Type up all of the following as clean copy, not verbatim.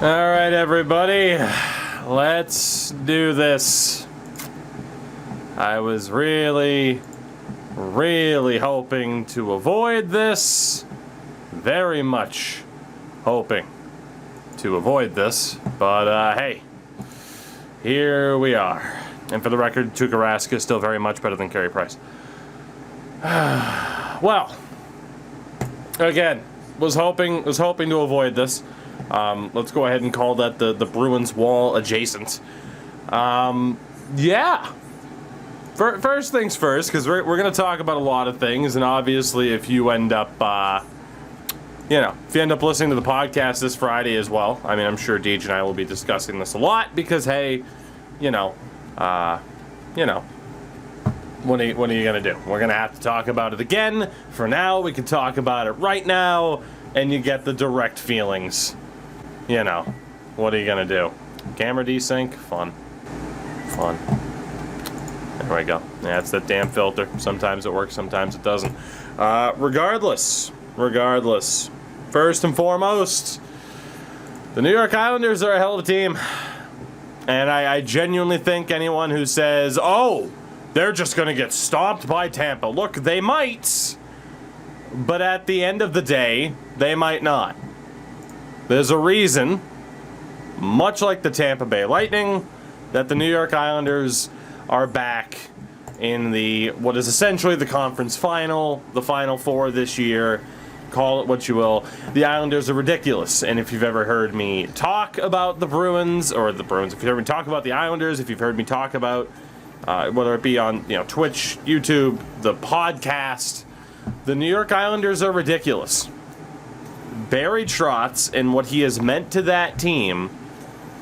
All right, everybody, let's do this. I was really hoping to avoid this. Very much hoping to avoid this, but hey, here we are. And for the record, Tuukka Rask is still very much better than Carey Price. Well, again, was hoping to avoid this. Let's go ahead and call that the Bruins wall adjacent. Yeah. First things first, because we're going to talk about a lot of things, and obviously if you end up, if you end up listening to the podcast this Friday as well, I mean, I'm sure Deej and I will be discussing this a lot, because, hey, what are you going to do? We're going to have to talk about it again. For now, we can talk about it right now, and you get the direct feelings. What are you going to do? Camera desync? Fun. There we go. Yeah, it's that damn filter. Sometimes it works, sometimes it doesn't. Regardless, first and foremost, the New York Islanders are a hell of a team. And I genuinely think anyone who says, oh, they're just going to get stomped by Tampa. Look, they might, but at the end of the day, they might not. There's a reason, much like the Tampa Bay Lightning, that the New York Islanders are back in what is essentially the conference final, the Final Four this year. Call it what you will. The Islanders are ridiculous. And if you've ever heard me talk about the Bruins, if you've heard me talk about the Islanders, if you've heard me talk about, whether it be on Twitch, YouTube, the podcast, the New York Islanders are ridiculous. Barry Trotz and what he has meant to that team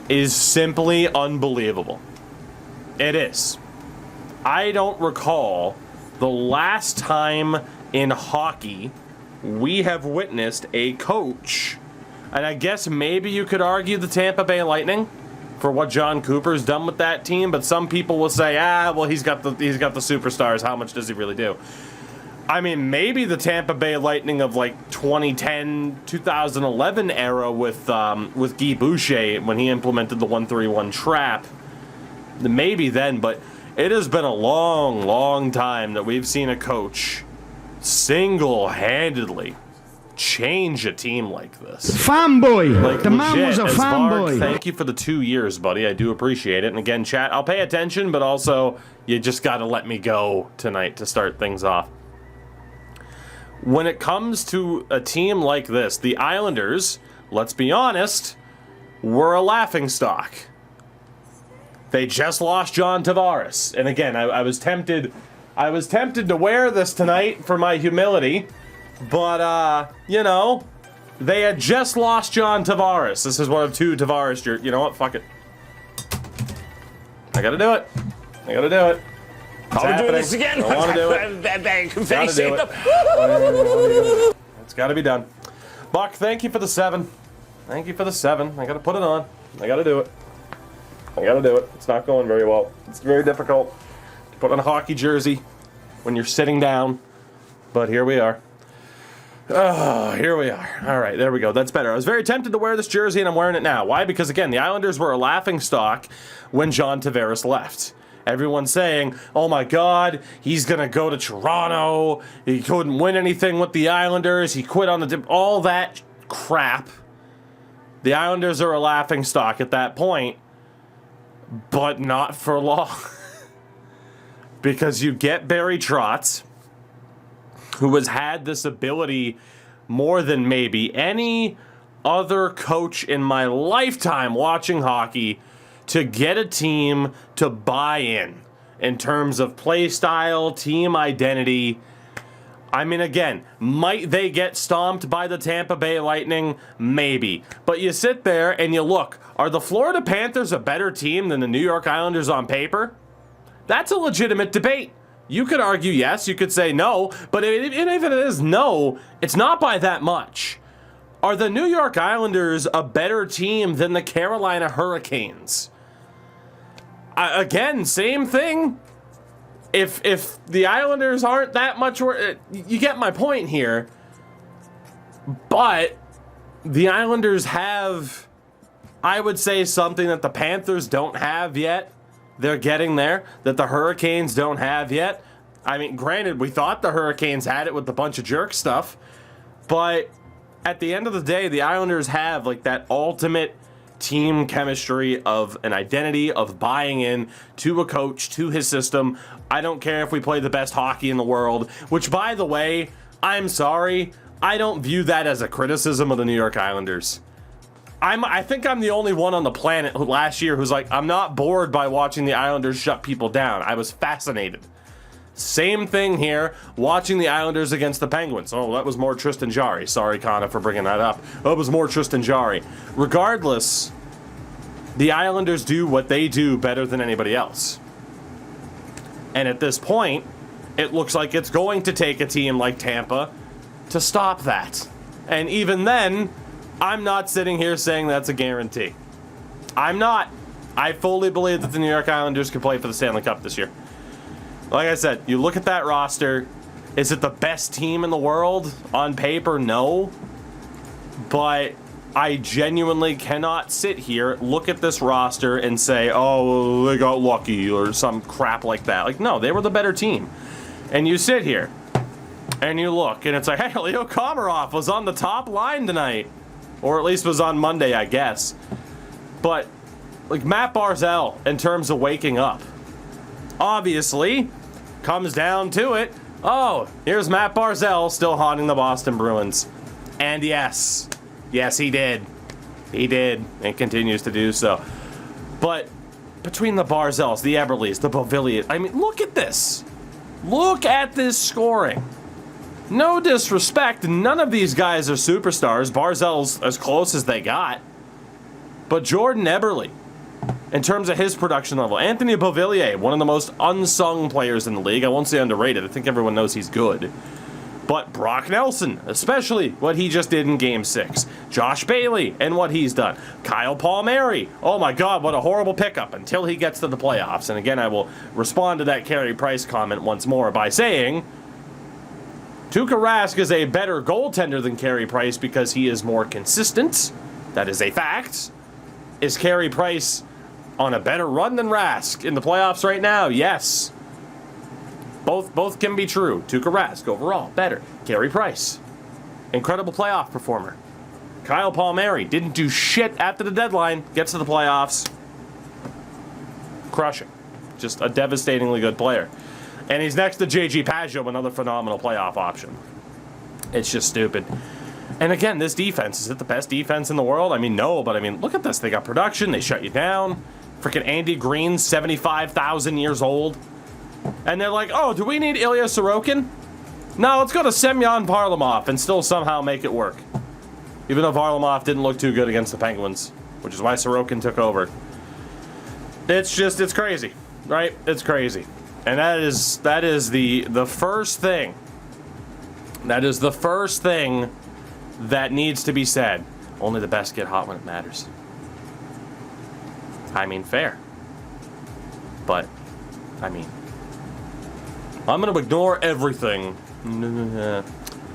is simply unbelievable. It is. I don't recall the last time in hockey we have witnessed a coach, and I guess maybe you could argue the Tampa Bay Lightning for what John Cooper's done with that team, but some people will say, well, he's got the superstars. How much does he really do? I mean, maybe the Tampa Bay Lightning of 2010, 2011 era with Guy Boucher when he implemented the 1-3-1 trap. Maybe then, but it has been a long time that we've seen a coach single-handedly change a team like this. Fanboy! The man was a fanboy. Thank you for the 2 years, buddy. I do appreciate it. And again, chat, I'll pay attention, but also you just got to let me go tonight to start things off. When it comes to a team like this, the Islanders, let's be honest, were a laughingstock. They just lost John Tavares. And again, I was tempted to wear this tonight for my humility, but, they had just lost John Tavares. This is one of two Tavares. You know what? Fuck it. I gotta do it. Are we doing this again? I want to do it. Gotta do it. It's got to be done. Buck, thank you for the 7. I got to put it on. I got to do it. It's not going very well. It's very difficult to put on a hockey jersey when you're sitting down. But here we are. Oh, here we are. All right, there we go. That's better. I was very tempted to wear this jersey, and I'm wearing it now. Why? Because, again, the Islanders were a laughingstock when John Tavares left. Everyone's saying, oh my God, he's going to go to Toronto. He couldn't win anything with the Islanders. He quit on all that crap. The Islanders are a laughingstock at that point, but not for long. Because you get Barry Trotz, who has had this ability more than maybe any other coach in my lifetime watching hockey to get a team to buy in terms of play style, team identity. I mean, again, might they get stomped by the Tampa Bay Lightning? Maybe. But you sit there and you look, are the Florida Panthers a better team than the New York Islanders on paper? That's a legitimate debate. You could argue yes, you could say no, but even if it is no, it's not by that much. Are the New York Islanders a better team than the Carolina Hurricanes? Again, same thing. If the Islanders aren't that much worse, you get my point here. But the Islanders have I would say something that the Panthers don't have yet. They're getting there. That the Hurricanes don't have yet. I mean, granted, we thought the Hurricanes had it with a bunch of jerk stuff, but at the end of the day, the Islanders have like that ultimate team chemistry of an identity of buying in to a coach, to his system. I don't care if we play the best hockey in the world, which, by the way, I'm sorry, I don't view that as a criticism of the New York Islanders. I think I'm the only one on the planet who last year who's like, I'm not bored by watching the Islanders shut people down. I was fascinated. Same thing here, watching the Islanders against the Penguins. Oh, that was more Tristan Jarry. Sorry, Connor, for bringing that up. Oh, it was more Tristan Jarry. Regardless, the Islanders do what they do better than anybody else. And at this point, it looks like it's going to take a team like Tampa to stop that. And even then, I'm not sitting here saying that's a guarantee. I'm not. I fully believe that the New York Islanders can play for the Stanley Cup this year. Like I said, you look at that roster. Is it the best team in the world? On paper, no. But I genuinely cannot sit here, look at this roster, and say, oh, they got lucky, or some crap like that. Like, no, they were the better team. And you sit here, and you look, and it's like, hey, Leo Komarov was on the top line tonight. Or at least was on Monday, I guess. But, like, Matt Barzal, in terms of waking up, obviously, comes down to it. Oh, here's Matt Barzal still haunting the Boston Bruins. And yes, he did. He did, and continues to do so. But between the Barzals, the Eberles, the Beauvilliers, I mean, look at this. Look at this scoring. No disrespect, none of these guys are superstars. Barzal's as close as they got. But Jordan Eberle, in terms of his production level, Anthony Beauvillier, one of the most unsung players in the league. I won't say underrated. I think everyone knows he's good. But Brock Nelson, especially what he just did in Game 6. Josh Bailey and what he's done. Kyle Palmieri. Oh my God, what a horrible pickup until he gets to the playoffs. And again, I will respond to that Carey Price comment once more by saying Tuukka Rask is a better goaltender than Carey Price because he is more consistent. That is a fact. Is Carey Price on a better run than Rask in the playoffs right now? Yes. Both can be true. Tuukka Rask, overall, better. Carey Price, incredible playoff performer. Kyle Palmieri didn't do shit after the deadline. Gets to the playoffs. Crushing. Just a devastatingly good player. And he's next to J.G. Pageau, another phenomenal playoff option. It's just stupid. And again, this defense, is it the best defense in the world? I mean, no, but I mean, look at this. They got production. They shut you down. Freaking Andy Green's 75,000 years old. And they're like, oh, do we need Ilya Sorokin? No, let's go to Semyon Varlamov and still somehow make it work. Even though Varlamov didn't look too good against the Penguins, which is why Sorokin took over. It's crazy, right? It's crazy. And that is the first thing. That is the first thing that needs to be said. Only the best get hot when it matters. I mean, fair. But, I mean, I'm going to ignore everything.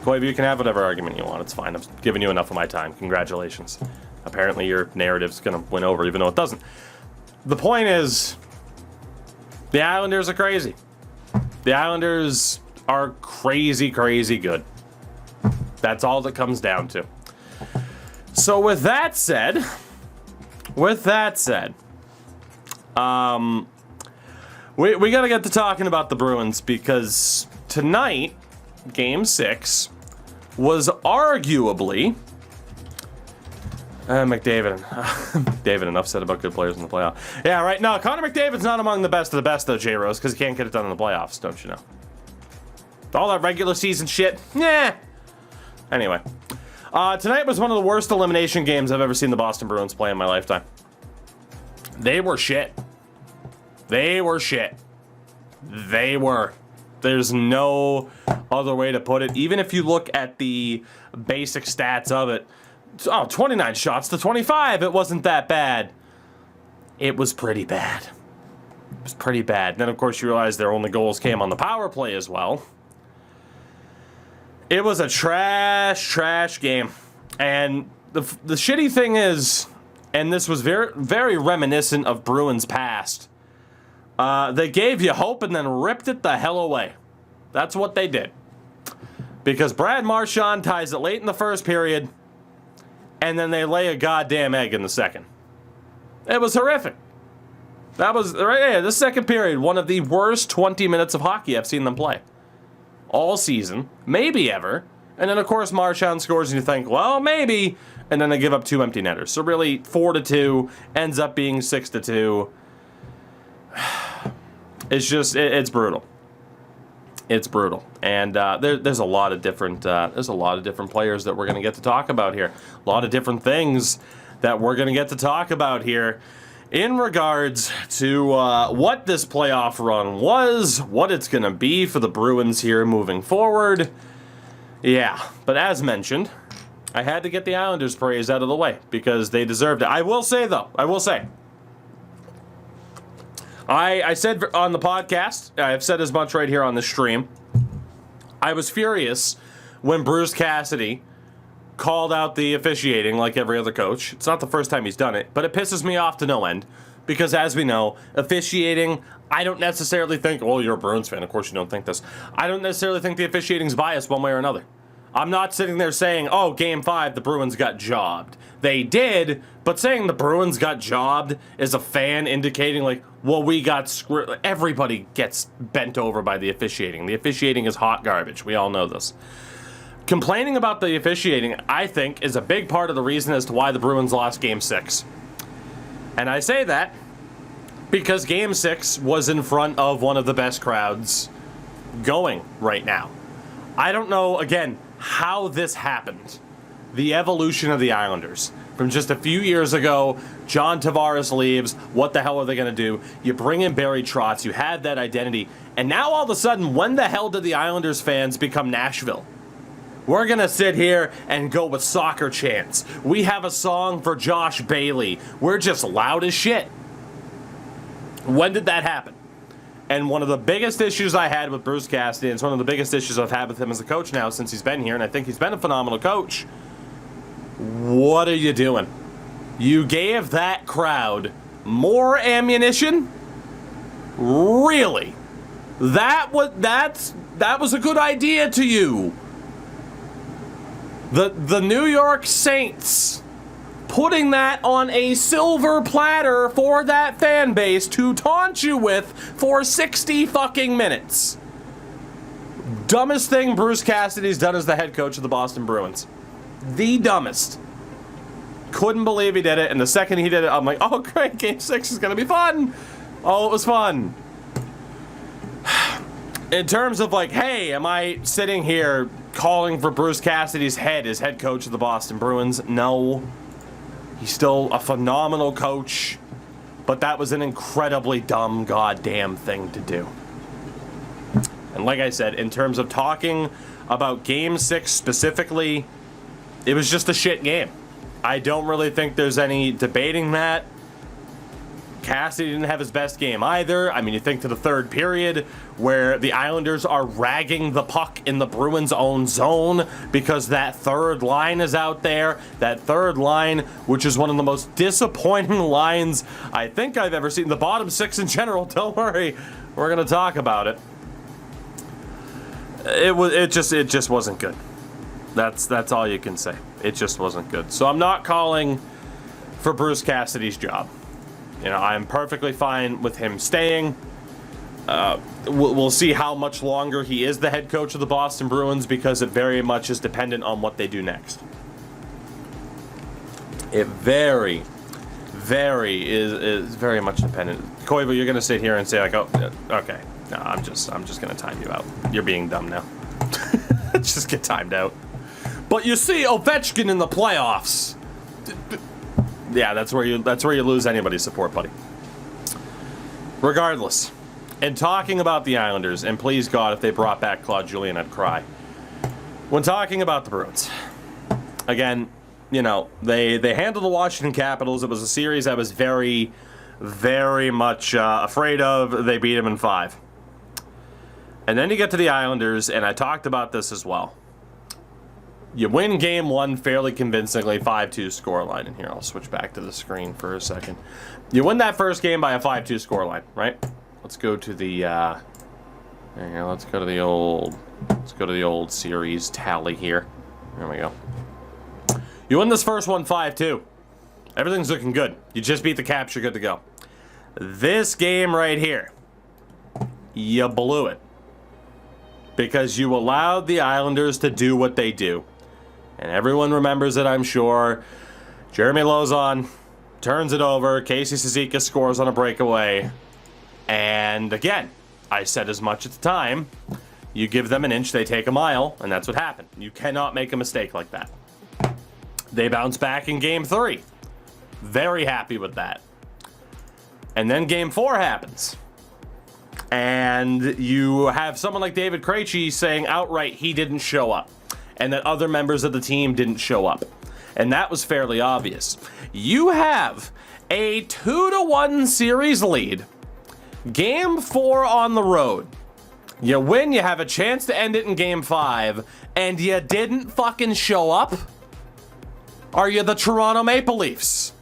Coy, you can have whatever argument you want. It's fine. I'm giving you enough of my time. Congratulations. Apparently your narrative's going to win over, even though it doesn't. The point is, the Islanders are crazy. The Islanders are crazy, crazy good. That's all that comes down to. So with that said, we got to get to talking about the Bruins because tonight, Game 6, was arguably McDavid, enough said about good players in the playoff. Yeah, right. No, Connor McDavid's not among the best of the best, though, J-Rose, because he can't get it done in the playoffs, don't you know? All that regular season shit, nah. Anyway, tonight was one of the worst elimination games I've ever seen the Boston Bruins play in my lifetime. They were shit. They were shit. They were. There's no other way to put it. Even if you look at the basic stats of it, 29 shots to 25. It wasn't that bad. It was pretty bad. It was pretty bad. Then, of course, you realize their only goals came on the power play as well. It was a trash game. And the shitty thing is, and this was very, very reminiscent of Bruins past. They gave you hope and then ripped it the hell away. That's what they did. Because Brad Marchand ties it late in the first period, and then they lay a goddamn egg in the second. It was horrific. That was, right there, the second period, one of the worst 20 minutes of hockey I've seen them play. All season, maybe ever. And then, of course, Marchand scores, and you think, well, maybe. And then they give up 2 empty netters. So really, 4-2, ends up being 6-2. It's just, it's brutal. It's brutal, and there's a lot of different players that we're going to get to talk about here. A lot of different things that we're going to get to talk about here in regards to what this playoff run was, what it's going to be for the Bruins here moving forward. Yeah, but as mentioned, I had to get the Islanders' praise out of the way because they deserved it. I will say, though, I said on the podcast, I've said as much right here on the stream, I was furious when Bruce Cassidy called out the officiating like every other coach. It's not the first time he's done it, but it pisses me off to no end because, as we know, officiating, I don't necessarily think, well, you're a Bruins fan, of course you don't think this. I don't necessarily think the officiating's biased one way or another. I'm not sitting there saying, oh, Game 5, the Bruins got jobbed. They did, but saying the Bruins got jobbed is a fan indicating, like, well, we got screwed. Everybody gets bent over by the officiating. The officiating is hot garbage. We all know this. Complaining about the officiating, I think, is a big part of the reason as to why the Bruins lost Game 6. And I say that because Game 6 was in front of one of the best crowds going right now. I don't know, again, how this happened. The evolution of the Islanders. From just a few years ago, John Tavares leaves. What the hell are they going to do? You bring in Barry Trotz. You had that identity. And now all of a sudden, when the hell did the Islanders fans become Nashville? We're going to sit here and go with soccer chants. We have a song for Josh Bailey. We're just loud as shit. When did that happen? And one of the biggest issues I had with Bruce Cassidy, and it's one of the biggest issues I've had with him as a coach now since he's been here, and I think he's been a phenomenal coach. What are you doing? You gave that crowd more ammunition? Really? That was a good idea to you. The New York Saints putting that on a silver platter for that fan base to taunt you with for 60 fucking minutes. Dumbest thing Bruce Cassidy's done as the head coach of the Boston Bruins. The dumbest. Couldn't believe he did it, and the second he did it, I'm like, oh great, Game 6 is gonna be fun. Oh, it was fun. In terms of like, hey, am I sitting here calling for Bruce Cassidy's head as head coach of the Boston Bruins? No. He's still a phenomenal coach, but that was an incredibly dumb goddamn thing to do. And like I said, in terms of talking about Game 6 specifically, it was just a shit game. I don't really think there's any debating that. Cassidy didn't have his best game either. I mean, you think to the third period where the Islanders are ragging the puck in the Bruins' own zone because that third line is out there. That third line, which is one of the most disappointing lines I think I've ever seen. The bottom six in general, don't worry. We're going to talk about it. It just wasn't good. That's all you can say. It just wasn't good. So I'm not calling for Bruce Cassidy's job. You know, I'm perfectly fine with him staying. We'll see how much longer he is the head coach of the Boston Bruins because it very much is dependent on what they do next. It is very much dependent. Koivu, you're gonna sit here and say like, oh, okay, no, I'm just gonna time you out. You're being dumb now. Just get timed out. But you see Ovechkin in the playoffs. Yeah, that's where you lose anybody's support, buddy. Regardless, in talking about the Islanders, and please God, if they brought back Claude Julien, I'd cry. When talking about the Bruins, again, you know, they handled the Washington Capitals. It was a series I was very, very much afraid of. They beat them in 5. And then you get to the Islanders, and I talked about this as well. You win game 1 fairly convincingly, 5-2 scoreline. And here, I'll switch back to the screen for a second. You win that first game by a 5-2 scoreline, right? Let's go to the, here, let's go to the old series tally here. There we go. You win this first one 5-2. Everything's looking good. You just beat the Caps, you're good to go. This game right here, you blew it. Because you allowed the Islanders to do what they do. And everyone remembers it, I'm sure. Jeremy Lauzon turns it over. Casey Cizikas scores on a breakaway. And again, I said as much at the time. You give them an inch, they take a mile. And that's what happened. You cannot make a mistake like that. They bounce back in game 3. Very happy with that. And then game 4 happens. And you have someone like David Krejci saying outright he didn't show up. And that other members of the team didn't show up. And that was fairly obvious. You have a 2-1 series lead. Game 4 on the road. You win, you have a chance to end it in game 5. And you didn't fucking show up? Are you the Toronto Maple Leafs?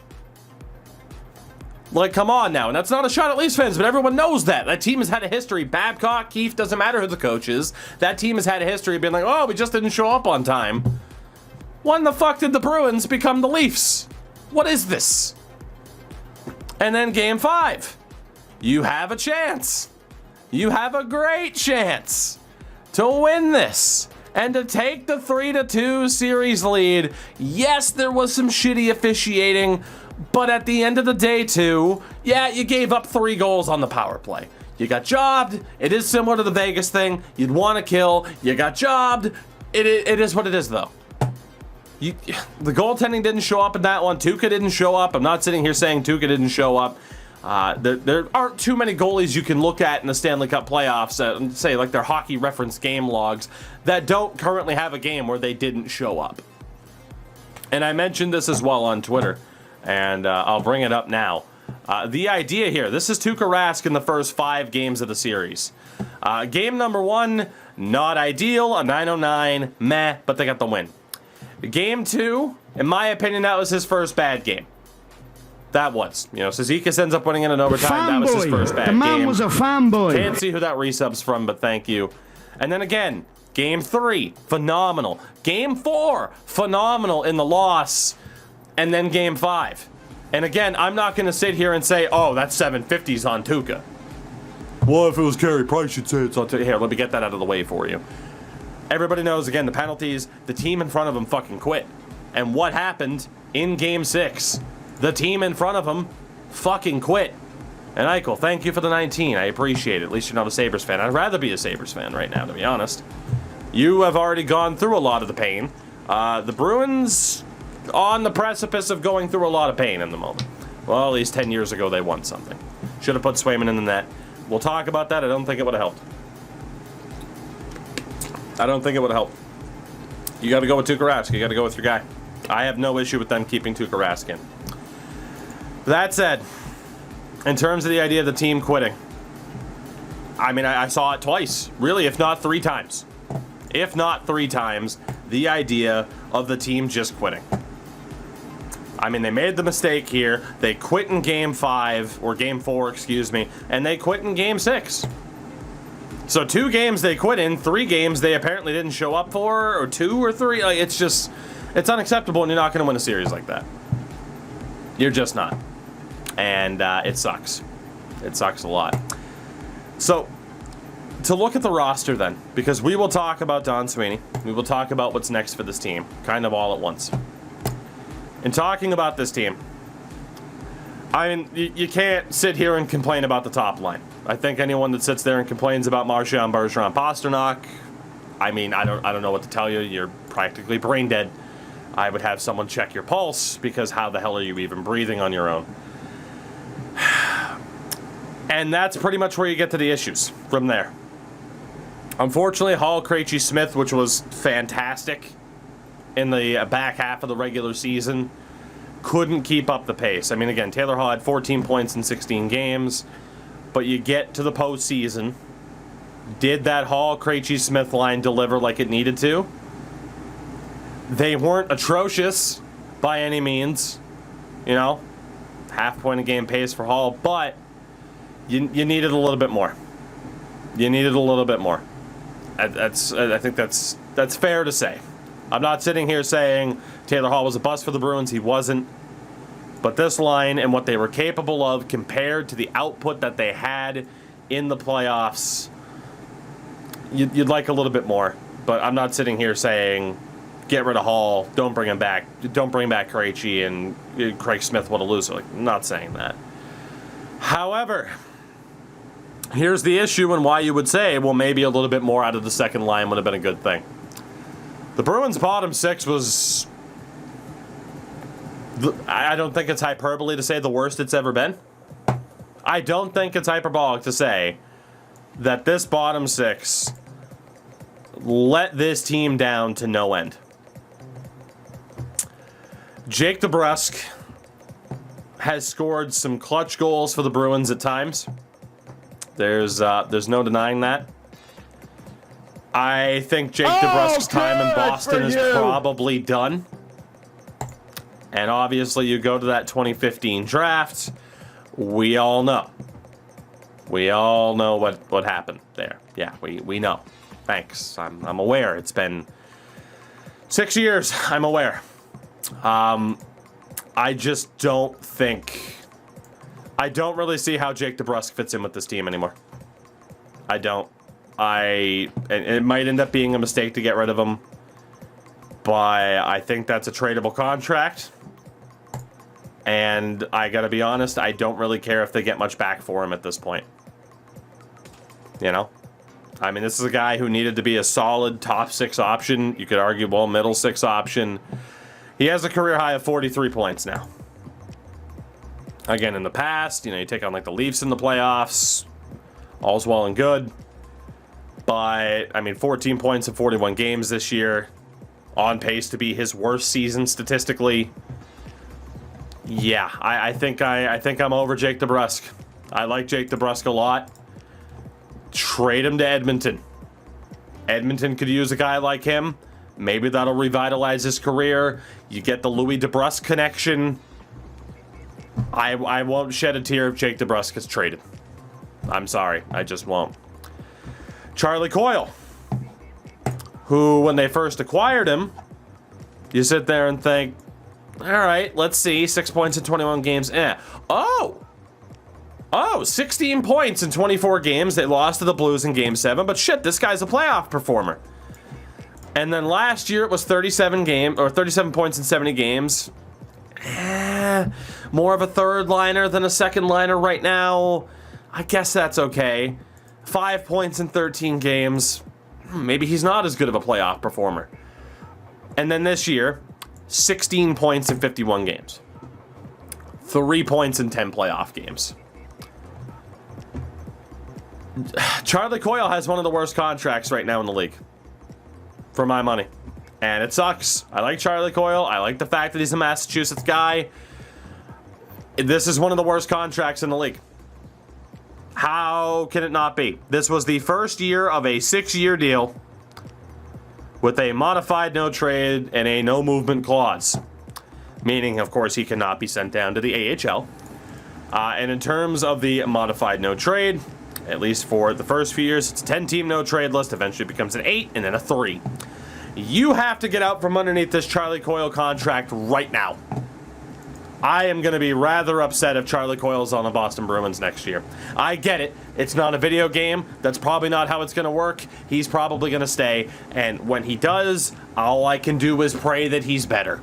Like, come on now. And that's not a shot at Leafs fans, but everyone knows that. That team has had a history. Babcock, Keefe, doesn't matter who the coach is. That team has had a history of being like, oh, we just didn't show up on time. When the fuck did the Bruins become the Leafs? What is this? And then game 5. You have a chance. You have a great chance to win this. And to take the 3-2 series lead. Yes, there was some shitty officiating. But at the end of the day, too, yeah, you gave up 3 goals on the power play. You got jobbed. It is similar to the Vegas thing. You'd want to kill. You got jobbed. It is what it is, though. The goaltending didn't show up in that one. Tuukka didn't show up. I'm not sitting here saying Tuukka didn't show up. There aren't too many goalies you can look at in the Stanley Cup playoffs and say, like, their hockey reference game logs that don't currently have a game where they didn't show up. And I mentioned this as well on Twitter. And I'll bring it up now. The idea here, this is Tuukka Rask in the first 5 games of the series. Game number 1, not ideal, a 909, meh, but they got the win. Game 2, in my opinion, that was his first bad game. That was. You know, Cizikas ends up winning in an overtime. That was his first bad game. The man was a fanboy. Can't see who that resub's from, but thank you. And then again, game 3, phenomenal. Game 4, phenomenal in the loss. And then game 5. And again, I'm not going to sit here and say, oh, that's 750s on Tuukka. Well, if it was Carey Price, you'd say it's on Tuukka. Here, let me get that out of the way for you. Everybody knows, again, the penalties, the team in front of him fucking quit. And what happened in game 6? The team in front of him fucking quit. And Eichel, thank you for the 19. I appreciate it. At least you're not a Sabres fan. I'd rather be a Sabres fan right now, to be honest. You have already gone through a lot of the pain. The Bruins on the precipice of going through a lot of pain in the moment. Well, at least 10 years ago they won something. Should have put Swayman in the net. We'll talk about that. I don't think it would have helped. I don't think it would have helped. You got to go with Tuukka Rask. You got to go with your guy. I have no issue with them keeping Tuukka Rask in. That said, in terms of the idea of the team quitting, I mean, I saw it twice. Really, if not 3 times. If not 3 times, the idea of the team just quitting. I mean, they made the mistake here. They quit in game 5, or game 4, excuse me, and they quit in game 6. So 2 games they quit in, 3 games they apparently didn't show up for, or 2 or 3. Like, it's just, it's unacceptable, and you're not going to win a series like that. You're just not. And it sucks. It sucks a lot. So, to look at the roster then, because we will talk about Don Sweeney. We will talk about what's next for this team, kind of all at once. In talking about this team, I mean, you can't sit here and complain about the top line. I think anyone that sits there and complains about Marchand, Bergeron, Pasternak, I mean, I don't know what to tell you. You're practically brain dead. I would have someone check your pulse, because how the hell are you even breathing on your own? And that's pretty much where you get to the issues from there. Unfortunately, Hall, Krejci, Smith, which was fantastic in the back half of the regular season, couldn't keep up the pace. I mean, again, Taylor Hall had 14 points in 16 games, but you get to the postseason. Did that Hall, Krejci, Smith line deliver like it needed to? They weren't atrocious by any means. You know, half point a game pace for Hall, but you needed a little bit more. You needed a little bit more. I think that's fair to say. I'm not sitting here saying Taylor Hall was a bust for the Bruins. He wasn't. But this line and what they were capable of compared to the output that they had in the playoffs, you'd like a little bit more. But I'm not sitting here saying get rid of Hall, don't bring him back, don't bring back Krejci and Craig Smith, what a loser. Like, I'm not saying that. However, here's the issue and why you would say, well, maybe a little bit more out of the second line would have been a good thing. The Bruins' bottom six was, I don't think it's hyperbole to say the worst it's ever been. I don't think it's hyperbolic to say that this bottom six let this team down to no end. Jake DeBrusk has scored some clutch goals for the Bruins at times. There's no denying that. I think Jake DeBrusk's time in Boston is probably done. And obviously you go to that 2015 draft, we all know. We all know what happened there. Yeah, we know. Thanks. I'm aware. It's been 6 years. I'm aware. I just don't think... I don't really see how Jake DeBrusk fits in with this team anymore. I don't. It might end up being a mistake to get rid of him, but I think that's a tradable contract. And I gotta be honest, I don't really care if they get much back for him at this point. You know? I mean, this is a guy who needed to be a solid top six option. You could argue, well, middle six option. He has a career high of 43 points now. Again, in the past, you know, you take on like the Leafs in the playoffs, all's well and good. But, I mean, 14 points in 41 games this year, on pace to be his worst season statistically. Yeah, I think I'm over Jake DeBrusk. I like Jake DeBrusk a lot. Trade him to Edmonton. Edmonton could use a guy like him. Maybe that'll revitalize his career. You get the Louis DeBrusk connection. I won't shed a tear if Jake DeBrusk gets traded. I'm sorry, I just won't. Charlie Coyle, who, when they first acquired him, you sit there and think, all right, let's see, 6 points in 21 games. Oh, 16 points in 24 games. They lost to the Blues in Game 7, but shit, this guy's a playoff performer. And then last year it was 37 points in 70 games. More of a third liner than a second liner right now. I guess that's okay. 5 points in 13 games. Maybe he's not as good of a playoff performer. And then this year, 16 points in 51 games. 3 points in 10 playoff games. Charlie Coyle has one of the worst contracts right now in the league. For my money. And it sucks. I like Charlie Coyle. I like the fact that he's a Massachusetts guy. This is one of the worst contracts in the league. How can it not be? This was the first year of a 6-year deal with a modified no trade and a no movement clause. Meaning, of course, he cannot be sent down to the AHL. And in terms of the modified no trade, at least for the first few years, it's a 10-team no trade list. Eventually it becomes an 8 and then a 3. You have to get out from underneath this Charlie Coyle contract right now. I am going to be rather upset if Charlie Coyle's on the Boston Bruins next year. I get it. It's not a video game. That's probably not how it's going to work. He's probably going to stay. And when he does, all I can do is pray that he's better.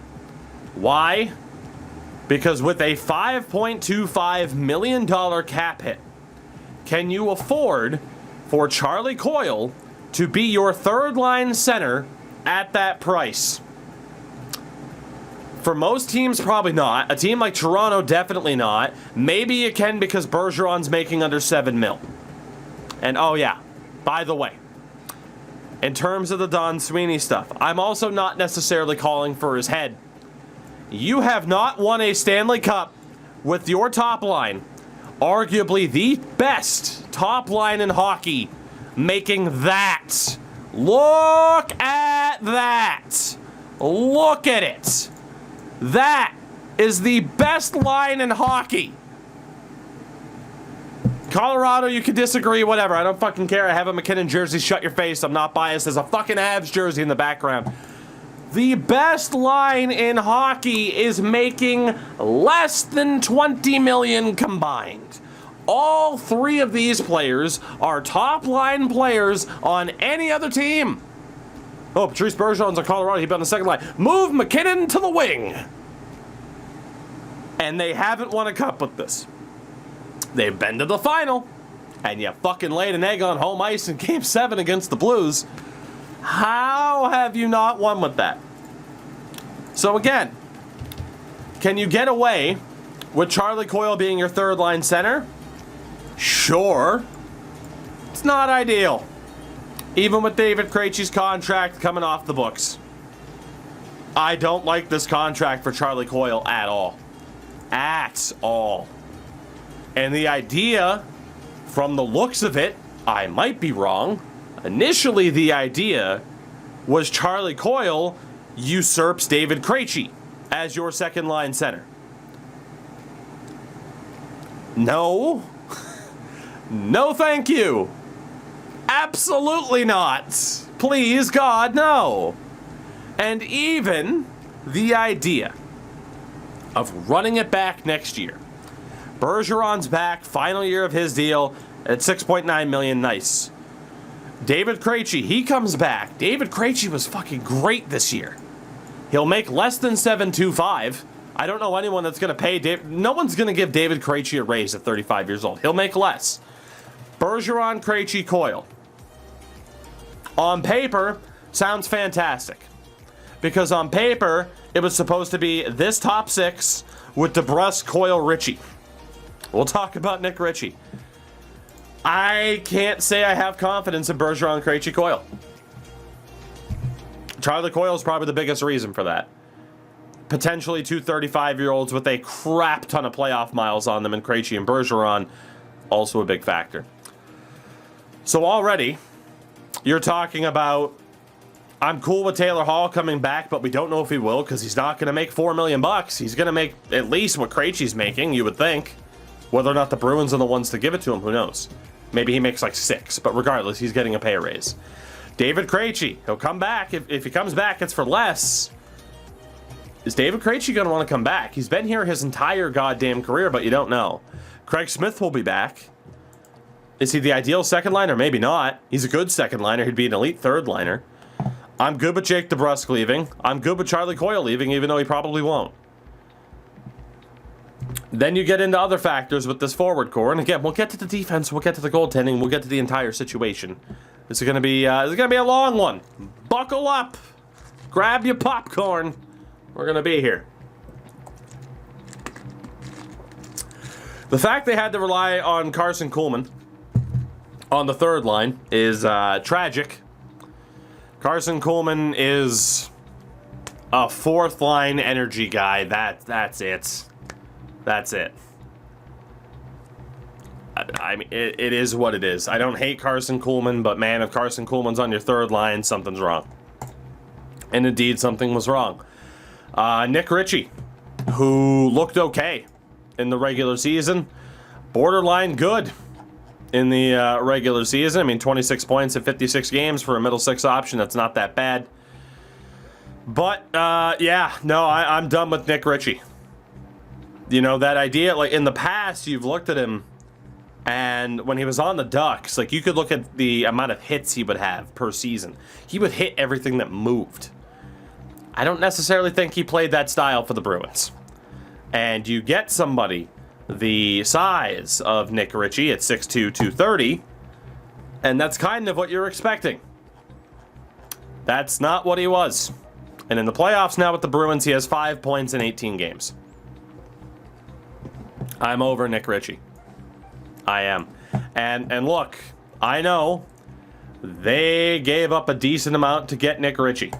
Why? Because with a $5.25 million cap hit, can you afford for Charlie Coyle to be your third line center at that price? For most teams, probably not. A team like Toronto, definitely not. Maybe you can because Bergeron's making under $7 million. And oh yeah, by the way, in terms of the Don Sweeney stuff, I'm also not necessarily calling for his head. You have not won a Stanley Cup with your top line, arguably the best top line in hockey, making that. Look at that. Look at it. That is the best line in hockey. Colorado, you can disagree, whatever. I don't fucking care. I have a McKinnon jersey. Shut your face. I'm not biased. There's a fucking Avs jersey in the background. The best line in hockey is making less than 20 million combined. All three of these players are top line players on any other team. Oh, Patrice Bergeron's on Colorado. He'd be on the second line. Move McKinnon to the wing. And they haven't won a cup with this. They've been to the final, and you fucking laid an egg on home ice in Game 7 against the Blues. How have you not won with that? So again, can you get away with Charlie Coyle being your third line center? Sure. It's not ideal. Even with David Krejci's contract coming off the books. I don't like this contract for Charlie Coyle at all. At all. And the idea, from the looks of it, I might be wrong. Initially, the idea was Charlie Coyle usurps David Krejci as your second line center. No. No, thank you. Absolutely not. Please, God, no. And even the idea of running it back next year. Bergeron's back, final year of his deal at $6.9 million. Nice. David Krejci, he comes back. David Krejci was fucking great this year. He'll make less than $7.25. I don't know anyone that's going to pay no one's going to give David Krejci a raise at 35 years old. He'll make less. Bergeron, Krejci, Coyle. On paper, sounds fantastic. Because on paper, it was supposed to be this top six with DeBrusk, Coyle, Ritchie. We'll talk about Nick Ritchie. I can't say I have confidence in Bergeron, Krejci, Coyle. Charlie Coyle is probably the biggest reason for that. Potentially two 35-year-olds with a crap ton of playoff miles on them, and Krejci and Bergeron, also a big factor. So already, you're talking about, I'm cool with Taylor Hall coming back, but we don't know if he will because he's not going to make $4 million. He's going to make at least what Krejci's making, you would think. Whether or not the Bruins are the ones to give it to him, who knows? Maybe he makes like 6, but regardless, he's getting a pay raise. David Krejci, he'll come back. If he comes back, it's for less. Is David Krejci going to want to come back? He's been here his entire goddamn career, but you don't know. Craig Smith will be back. Is he the ideal second liner? Maybe not. He's a good second liner. He'd be an elite third liner. I'm good with Jake DeBrusk leaving. I'm good with Charlie Coyle leaving, even though he probably won't. Then you get into other factors with this forward core, and again, we'll get to the defense, we'll get to the goaltending, we'll get to the entire situation. This is gonna be a long one. Buckle up, grab your popcorn. We're gonna be here. The fact they had to rely on Carson Kuhlman on the third line is tragic. Carson Kuhlman is a fourth line energy guy. That's it. That's it. I mean, it is what it is. I don't hate Carson Kuhlman, but man, if Carson Kuhlman's on your third line, something's wrong. And indeed, something was wrong. Nick Ritchie, who looked okay in the regular season, borderline good in the regular season. I mean, 26 points in 56 games for a middle six option. That's not that bad. But, yeah, no, I'm done with Nick Ritchie. You know, that idea, like, in the past, you've looked at him, and when he was on the Ducks, like, you could look at the amount of hits he would have per season. He would hit everything that moved. I don't necessarily think he played that style for the Bruins. And you get somebody the size of Nick Ritchie at 6'2", 230, and that's kind of what you're expecting. That's not what he was. And in the playoffs now with the Bruins, he has 5 points in 18 games. I'm over Nick Ritchie. I am. And look, I know they gave up a decent amount to get Nick Ritchie.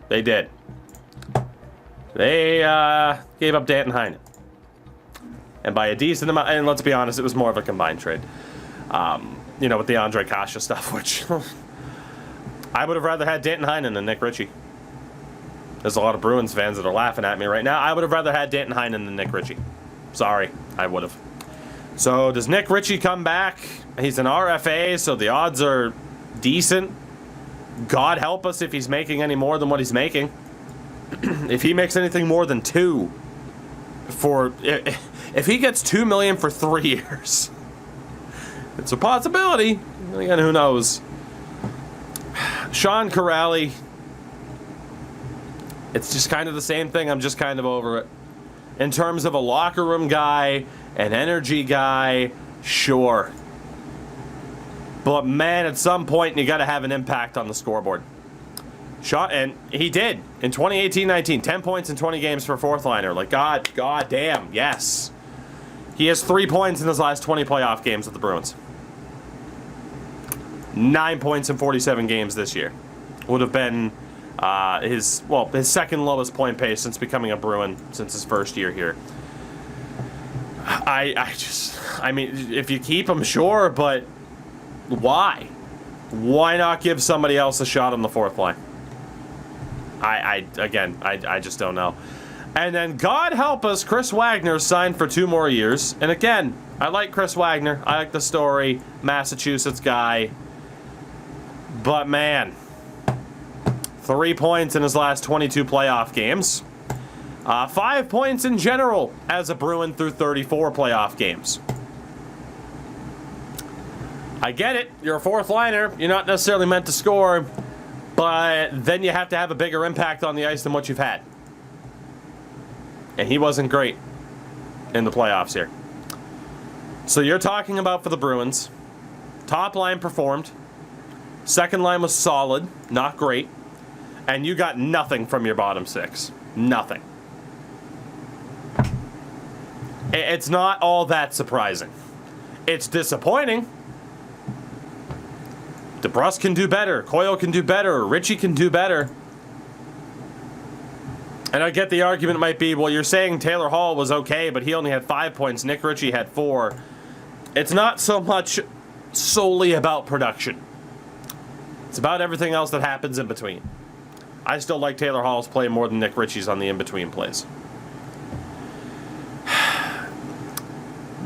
They did. They gave up Danton Heinen. And by a decent amount, and let's be honest, it was more of a combined trade. You know, with the Andre Kasha stuff, which I would have rather had Danton Heinen than Nick Ritchie. There's a lot of Bruins fans that are laughing at me right now. I would have rather had Danton Heinen than Nick Ritchie. Sorry, I would have. So does Nick Ritchie come back? He's an RFA, so the odds are decent. God help us if he's making any more than what he's making. If he makes anything more than 2 for... If he gets $2 million for 3 years, it's a possibility. Again, who knows? Sean Corrali, it's just kind of the same thing. I'm just kind of over it. In terms of a locker room guy, an energy guy, sure. But man, at some point, you got to have an impact on the scoreboard. And he did in 2018-19, 10 points in 20 games for a fourth liner. Like, God damn, yes. He has 3 points in his last 20 playoff games with the Bruins. 9 points in 47 games this year. Would have been his second lowest point pace since becoming a Bruin since his first year here. I mean, if you keep him, sure, but why? Why not give somebody else a shot on the fourth line? I just don't know. And then, God help us, Chris Wagner signed for 2 more years. And again, I like Chris Wagner. I like the story. Massachusetts guy. But man, 3 points in his last 22 playoff games. 5 points in general as a Bruin through 34 playoff games. I get it. You're a fourth liner. You're not necessarily meant to score. But then you have to have a bigger impact on the ice than what you've had. And he wasn't great in the playoffs here. So you're talking about for the Bruins, top line performed. Second line was solid, not great. And you got nothing from your bottom 6. Nothing. It's not all that surprising. It's disappointing. DeBrusque can do better. Coyle can do better. Ritchie can do better. And I get the argument might be, well, you're saying Taylor Hall was okay, but he only had 5 points. Nick Ritchie had 4. It's not so much solely about production. It's about everything else that happens in between. I still like Taylor Hall's play more than Nick Ritchie's on the in-between plays.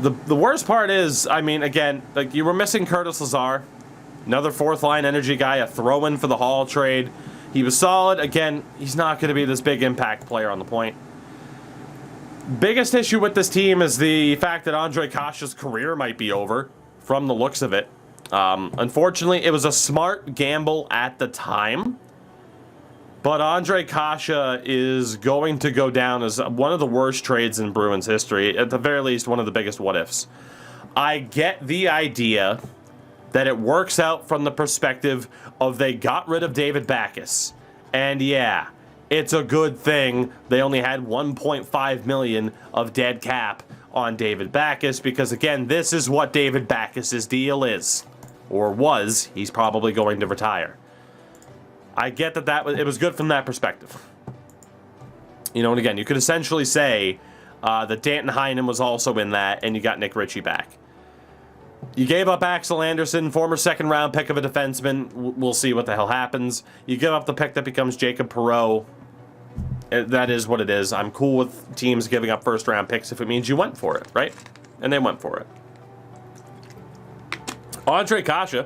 The worst part is, I mean, again, like you were missing Curtis Lazar. Another fourth line energy guy, a throw-in for the Hall trade. He was solid. Again, he's not going to be this big impact player on the point. Biggest issue with this team is the fact that Ondrej Kase's career might be over, from the looks of it. Unfortunately, it was a smart gamble at the time. But Ondrej Kase is going to go down as one of the worst trades in Bruins history. At the very least, one of the biggest what-ifs. I get the idea that it works out from the perspective of they got rid of David Backes. And yeah, it's a good thing they only had $1.5 million of dead cap on David Backes, because again, this is what David Backes' deal is. Or was. He's probably going to retire. I get that it was good from that perspective. You know, and again, you could essentially say that Danton Heinen was also in that, and you got Nick Ritchie back. You gave up Axel Anderson, former second-round pick of a defenseman. We'll see what the hell happens. You give up the pick that becomes Jacob Perreault. That is what it is. I'm cool with teams giving up first-round picks if it means you went for it, right? And they went for it. Ondrej Kase,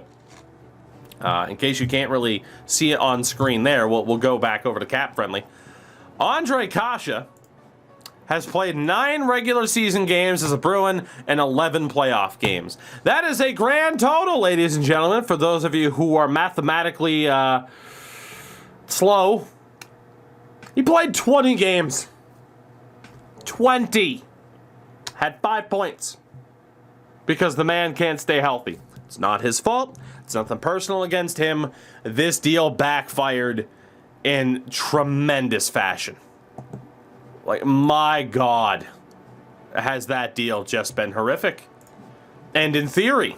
in case you can't really see it on screen there, we'll go back over to Cap Friendly. Ondrej Kase has played 9 regular season games as a Bruin and 11 playoff games. That is a grand total, ladies and gentlemen, for those of you who are mathematically slow. He played 20 games. 20. Had 5 points. Because the man can't stay healthy. It's not his fault. It's nothing personal against him. This deal backfired in tremendous fashion. Like, my God, has that deal just been horrific. And in theory,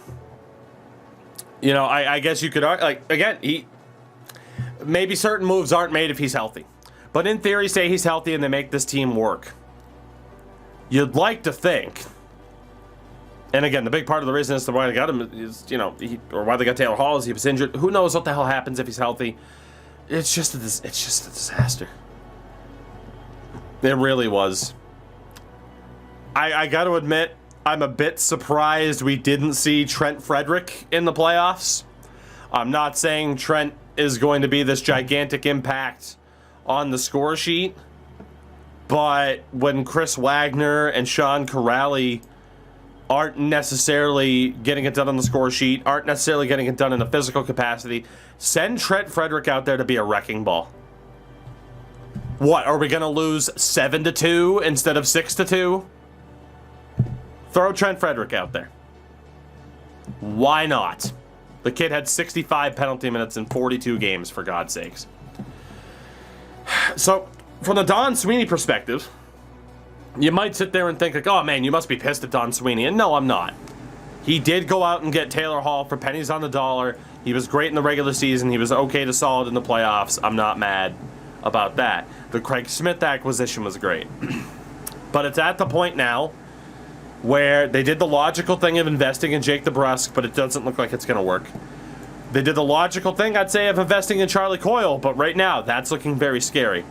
you know, I guess you could, like, again, maybe certain moves aren't made if he's healthy. But in theory, say he's healthy and they make this team work. You'd like to think, and again, the big part of the reason as to why they got him is, you know, or why they got Taylor Hall is he was injured. Who knows what the hell happens if he's healthy? It's just a disaster. It really was. I got to admit, I'm a bit surprised we didn't see Trent Frederick in the playoffs. I'm not saying Trent is going to be this gigantic impact on the score sheet, but when Chris Wagner and Sean Corrali aren't necessarily getting it done on the score sheet, aren't necessarily getting it done in a physical capacity, send Trent Frederick out there to be a wrecking ball. What, are we going to lose 7-2 instead of 6-2? Throw Trent Frederick out there. Why not? The kid had 65 penalty minutes in 42 games, for God's sakes. So, from the Don Sweeney perspective, you might sit there and think, like, oh man, you must be pissed at Don Sweeney. And no, I'm not. He did go out and get Taylor Hall for pennies on the dollar. He was great in the regular season. He was okay to solid in the playoffs. I'm not mad about that. The Craig Smith acquisition was great. But it's at the point now where they did the logical thing of investing in Jake DeBrusk, but it doesn't look like it's going to work. They did the logical thing, I'd say, of investing in Charlie Coyle, but right now, that's looking very scary.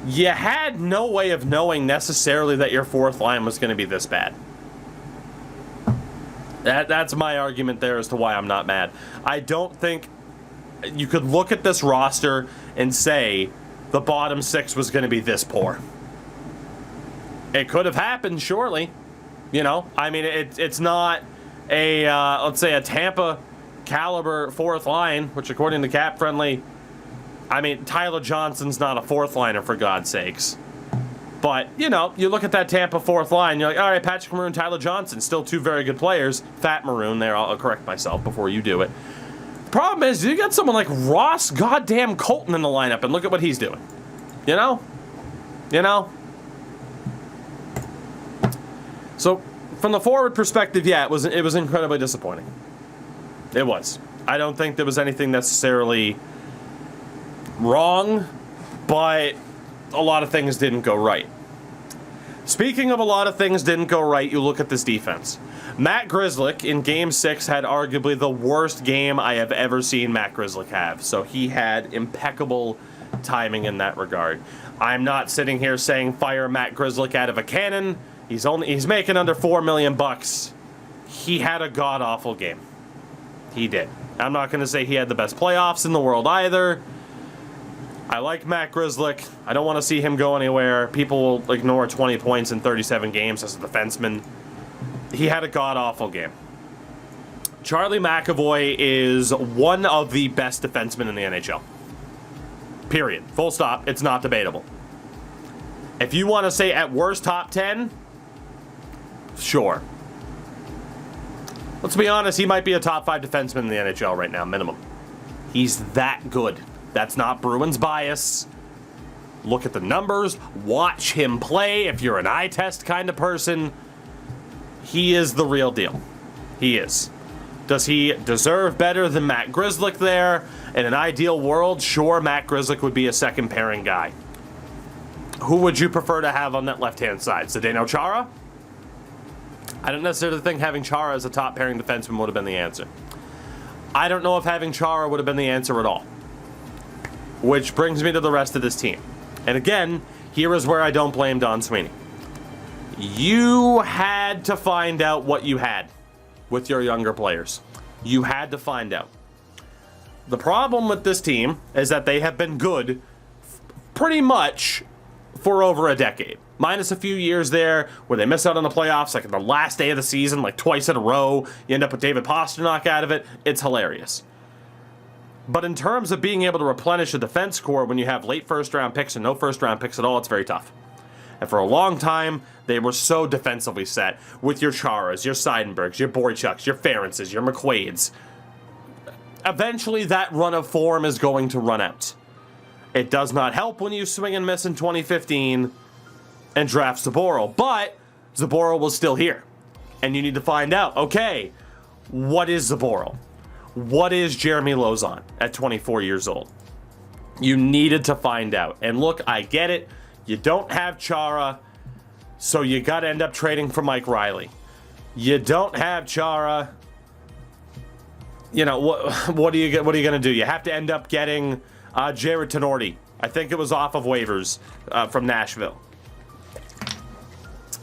You had no way of knowing necessarily that your fourth line was going to be this bad. That's my argument there as to why I'm not mad. I don't think you could look at this roster and say the bottom six was going to be this poor. It could have happened, surely. You know, I mean, it's not a, let's say, a Tampa caliber fourth line, which according to Cap Friendly, I mean, Tyler Johnson's not a fourth liner, for God's sakes. But, you know, you look at that Tampa fourth line, you're like, all right, Patrick Maroon, Tyler Johnson, still two very good players. Fat Maroon there, I'll correct myself before you do it. The problem is, you got someone like Ross goddamn Colton in the lineup, and look at what he's doing. You know? You know? So, from the forward perspective, yeah, it was incredibly disappointing. It was. I don't think there was anything necessarily wrong, but a lot of things didn't go right. Speaking of a lot of things didn't go right, you look at this defense. Matt Grzelcyk in Game 6 had arguably the worst game I have ever seen Matt Grzelcyk have. So he had impeccable timing in that regard. I'm not sitting here saying fire Matt Grzelcyk out of a cannon. He's making under $4 million. He had a god-awful game. He did. I'm not going to say he had the best playoffs in the world either. I like Matt Grzelcyk. I don't want to see him go anywhere. People will ignore 20 points in 37 games as a defenseman. He had a god-awful game. Charlie McAvoy is one of the best defensemen in the NHL. Period. Full stop. It's not debatable. If you want to say at worst top 10, sure. Let's be honest, he might be a top 5 defenseman in the NHL right now, minimum. He's that good. That's not Bruins bias. Look at the numbers. Watch him play if you're an eye test kind of person. He is the real deal. He is. Does he deserve better than Matt Grzelcyk there? In an ideal world, sure, Matt Grzelcyk would be a second pairing guy. Who would you prefer to have on that left-hand side? Zdeno Chara? I don't necessarily think having Chara as a top pairing defenseman would have been the answer. I don't know if having Chara would have been the answer at all. Which brings me to the rest of this team. And again, here is where I don't blame Don Sweeney. You had to find out what you had with your younger players. You had to find out. The problem with this team is that they have been good pretty much for over a decade. Minus a few years there where they miss out on the playoffs, like in the last day of the season, like twice in a row. You end up with David Pastrnak out of it. It's hilarious. But in terms of being able to replenish a defense core when you have late first-round picks and no first-round picks at all, it's very tough. And for a long time, they were so defensively set with your Charas, your Seidenbergs, your Boychuks, your Ferences, your McQuaids. Eventually, that run of form is going to run out. It does not help when you swing and miss in 2015 and draft Zaboral, but Zaboral was still here. And you need to find out, okay, what is Zaboral? What is Jeremy Lauzon at 24 years old? You needed to find out. And look, I get it. You don't have Chara, so you got to end up trading for Mike Riley. You don't have Chara. You know, what are you going to do? You have to end up getting Jared Tenorti I think it was off of waivers from Nashville.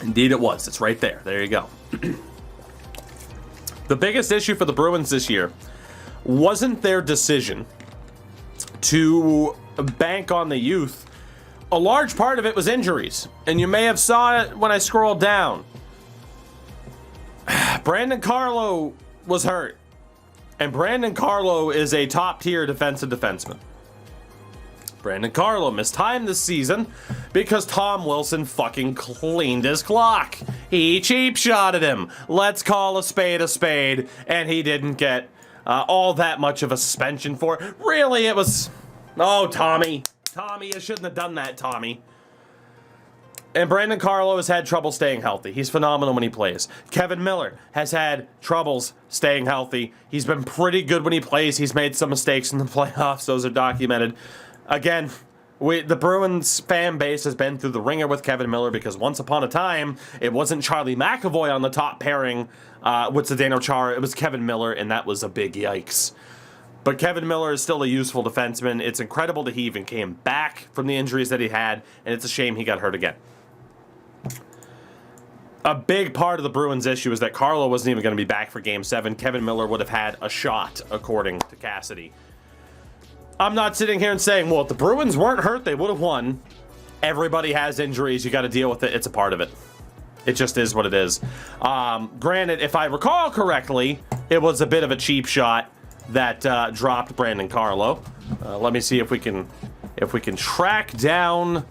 Indeed it was. It's right there. There you go. The biggest issue for the Bruins this year wasn't their decision to bank on the youth. A large part of it was injuries, and you may have saw it when I scrolled down. Brandon Carlo was hurt, and Brandon Carlo is a top-tier defenseman. Brandon Carlo missed time this season because Tom Wilson fucking cleaned his clock. He cheap-shotted him. Let's call a spade, and he didn't get all that much of a suspension for it. Really, it was... Oh, Tommy. Tommy, you shouldn't have done that, Tommy. And Brandon Carlo has had trouble staying healthy. He's phenomenal when he plays. Kevin Miller has had troubles staying healthy. He's been pretty good when he plays. He's made some mistakes in the playoffs. Those are documented. Again, the Bruins fan base has been through the ringer with Kevin Miller because once upon a time, it wasn't Charlie McAvoy on the top pairing with Zdeno Chara. It was Kevin Miller, and that was a big yikes. But Kevin Miller is still a useful defenseman. It's incredible that he even came back from the injuries that he had, and it's a shame he got hurt again. A big part of the Bruins' issue is that Carlo wasn't even going to be back for Game 7. Kevin Miller would have had a shot, according to Cassidy. I'm not sitting here and saying, well, if the Bruins weren't hurt, they would have won. Everybody has injuries. You got to deal with it. It's a part of it. It just is what it is. Granted, if I recall correctly, it was a bit of a cheap shot that dropped Brandon Carlo. Let me see if we can track down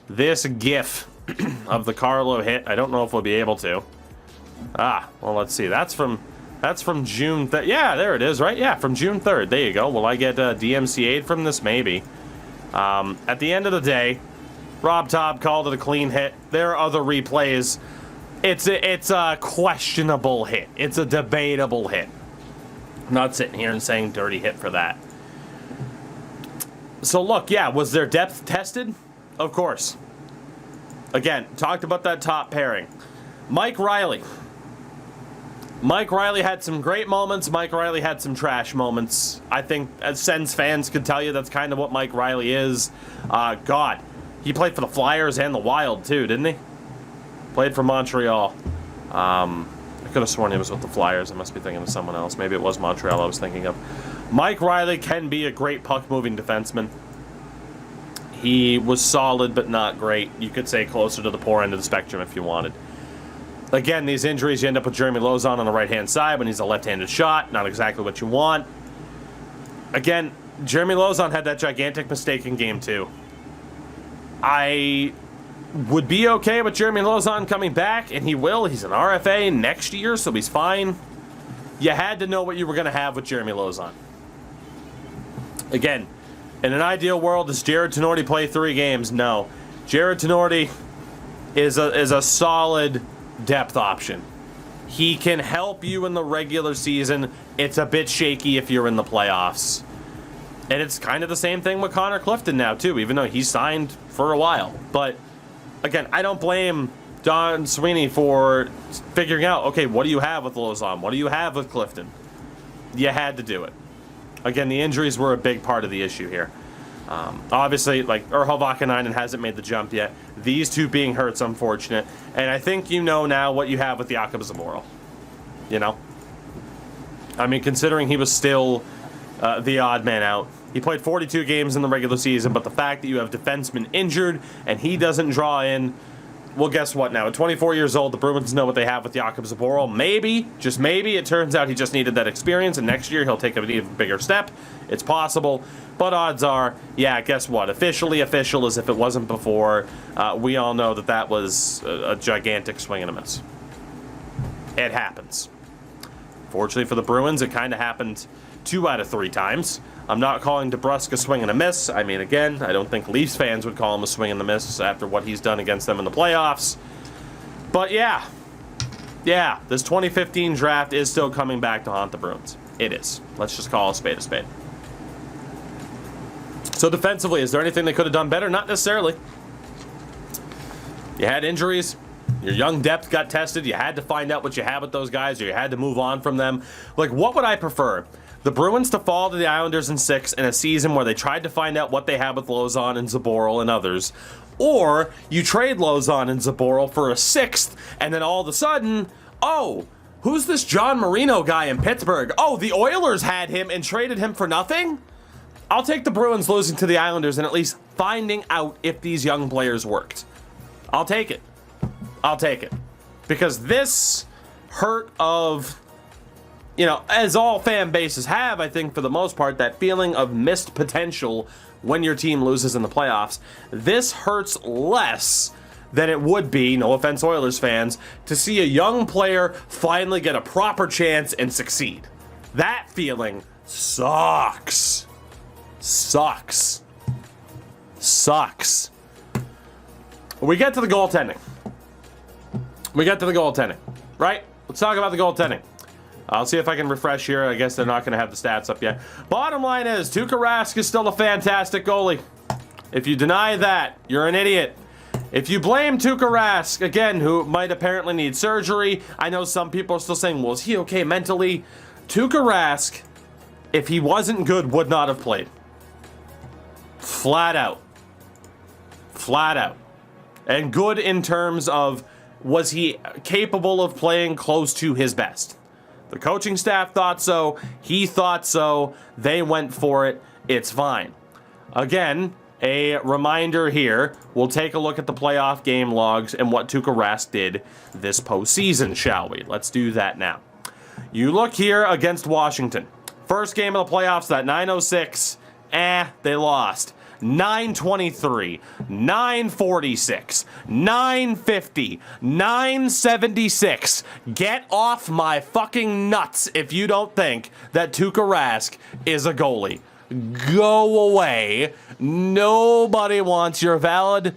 this GIF of the Carlo hit. I don't know if we'll be able to. Well, let's see. That's from June. Yeah, there it is, right? Yeah, from June 3rd. There you go. Will I get DMCA'd from this? Maybe. At the end of the day, Rob Taub called it a clean hit. There are other replays. It's a questionable hit. It's a debatable hit. I'm not sitting here and saying dirty hit for that. So look, yeah, was their depth tested? Of course. Again, talked about that top pairing. Mike Riley. Mike Riley had some great moments. Mike Riley had some trash moments. I think, as Sens fans could tell you, that's kind of what Mike Riley is. God, he played for the Flyers and the Wild, too, didn't he? Played for Montreal. I could have sworn he was with the Flyers. I must be thinking of someone else. Maybe it was Montreal I was thinking of. Mike Riley can be a great puck-moving defenseman. He was solid, but not great. You could say closer to the poor end of the spectrum if you wanted. Again, these injuries, you end up with Jeremy Lauzon on the right-hand side when he's a left-handed shot. Not exactly what you want. Again, Jeremy Lauzon had that gigantic mistake in Game 2. I would be okay with Jeremy Lauzon coming back, and he will. He's an RFA next year, so he's fine. You had to know what you were going to have with Jeremy Lauzon. Again, in an ideal world, does Jared Tenorti play 3 games? No. Jared Tenorti is a solid depth option. He can help you in the regular season. It's a bit shaky if you're in the playoffs. And it's kind of the same thing with Connor Clifton now, too, even though he's signed for a while. But, again, I don't blame Don Sweeney for figuring out, okay, what do you have with Lauzon? What do you have with Clifton? You had to do it. Again, the injuries were a big part of the issue here. Obviously, like, Urho Vakanainen hasn't made the jump yet. These two being hurt's unfortunate. And I think you know now what you have with Jakub Zboril. You know? I mean, considering he was still the odd man out. He played 42 games in the regular season, but the fact that you have defensemen injured and he doesn't draw in, well, guess what now? At 24 years old, the Bruins know what they have with Jakub Zboril. Maybe, just maybe, it turns out he just needed that experience, and next year he'll take an even bigger step. It's possible, but odds are, yeah, guess what? Officially official as if it wasn't before. We all know that that was a gigantic swing and a miss. It happens. Fortunately for the Bruins, it kind of happened 2 out of 3 times. I'm not calling DeBrusk a swing and a miss. I mean, again, I don't think Leafs fans would call him a swing and a miss after what he's done against them in the playoffs. But yeah, this 2015 draft is still coming back to haunt the Bruins. It is. Let's just call a spade a spade. So defensively, is there anything they could have done better? Not necessarily. You had injuries. Your young depth got tested. You had to find out what you had with those guys, or you had to move on from them. Like, what would I prefer? The Bruins to fall to the Islanders in 6 in a season where they tried to find out what they had with Lozon and Zaboral and others, or you trade Lozon and Zaboral for a 6th, and then all of a sudden, oh, who's this John Marino guy in Pittsburgh? Oh, the Oilers had him and traded him for nothing? I'll take the Bruins losing to the Islanders and at least finding out if these young players worked. I'll take it. I'll take it. Because this hurt of, you know, as all fan bases have, I think, for the most part, that feeling of missed potential when your team loses in the playoffs, this hurts less than it would be, no offense Oilers fans, to see a young player finally get a proper chance and succeed. That feeling sucks. Sucks. Sucks. We get to the goaltending. Right? Let's talk about the goaltending. I'll see if I can refresh here. I guess they're not going to have the stats up yet. Bottom line is, Tuukka Rask is still a fantastic goalie. If you deny that, you're an idiot. If you blame Tuukka Rask, again, who might apparently need surgery, I know some people are still saying, well, is he okay mentally? Tuukka Rask, if he wasn't good, would not have played. Flat out. Flat out. And good in terms of, was he capable of playing close to his best? The coaching staff thought so. He thought so. They went for it. It's fine. Again, a reminder here. We'll take a look at the playoff game logs and what Tuukka Rask did this postseason, shall we? Let's do that now. You look here against Washington. First game of the playoffs, that 9:06. They lost. 923, 946, 950, 976. Get off my fucking nuts if you don't think that Tuukka Rask is a goalie. Go away. Nobody wants your valid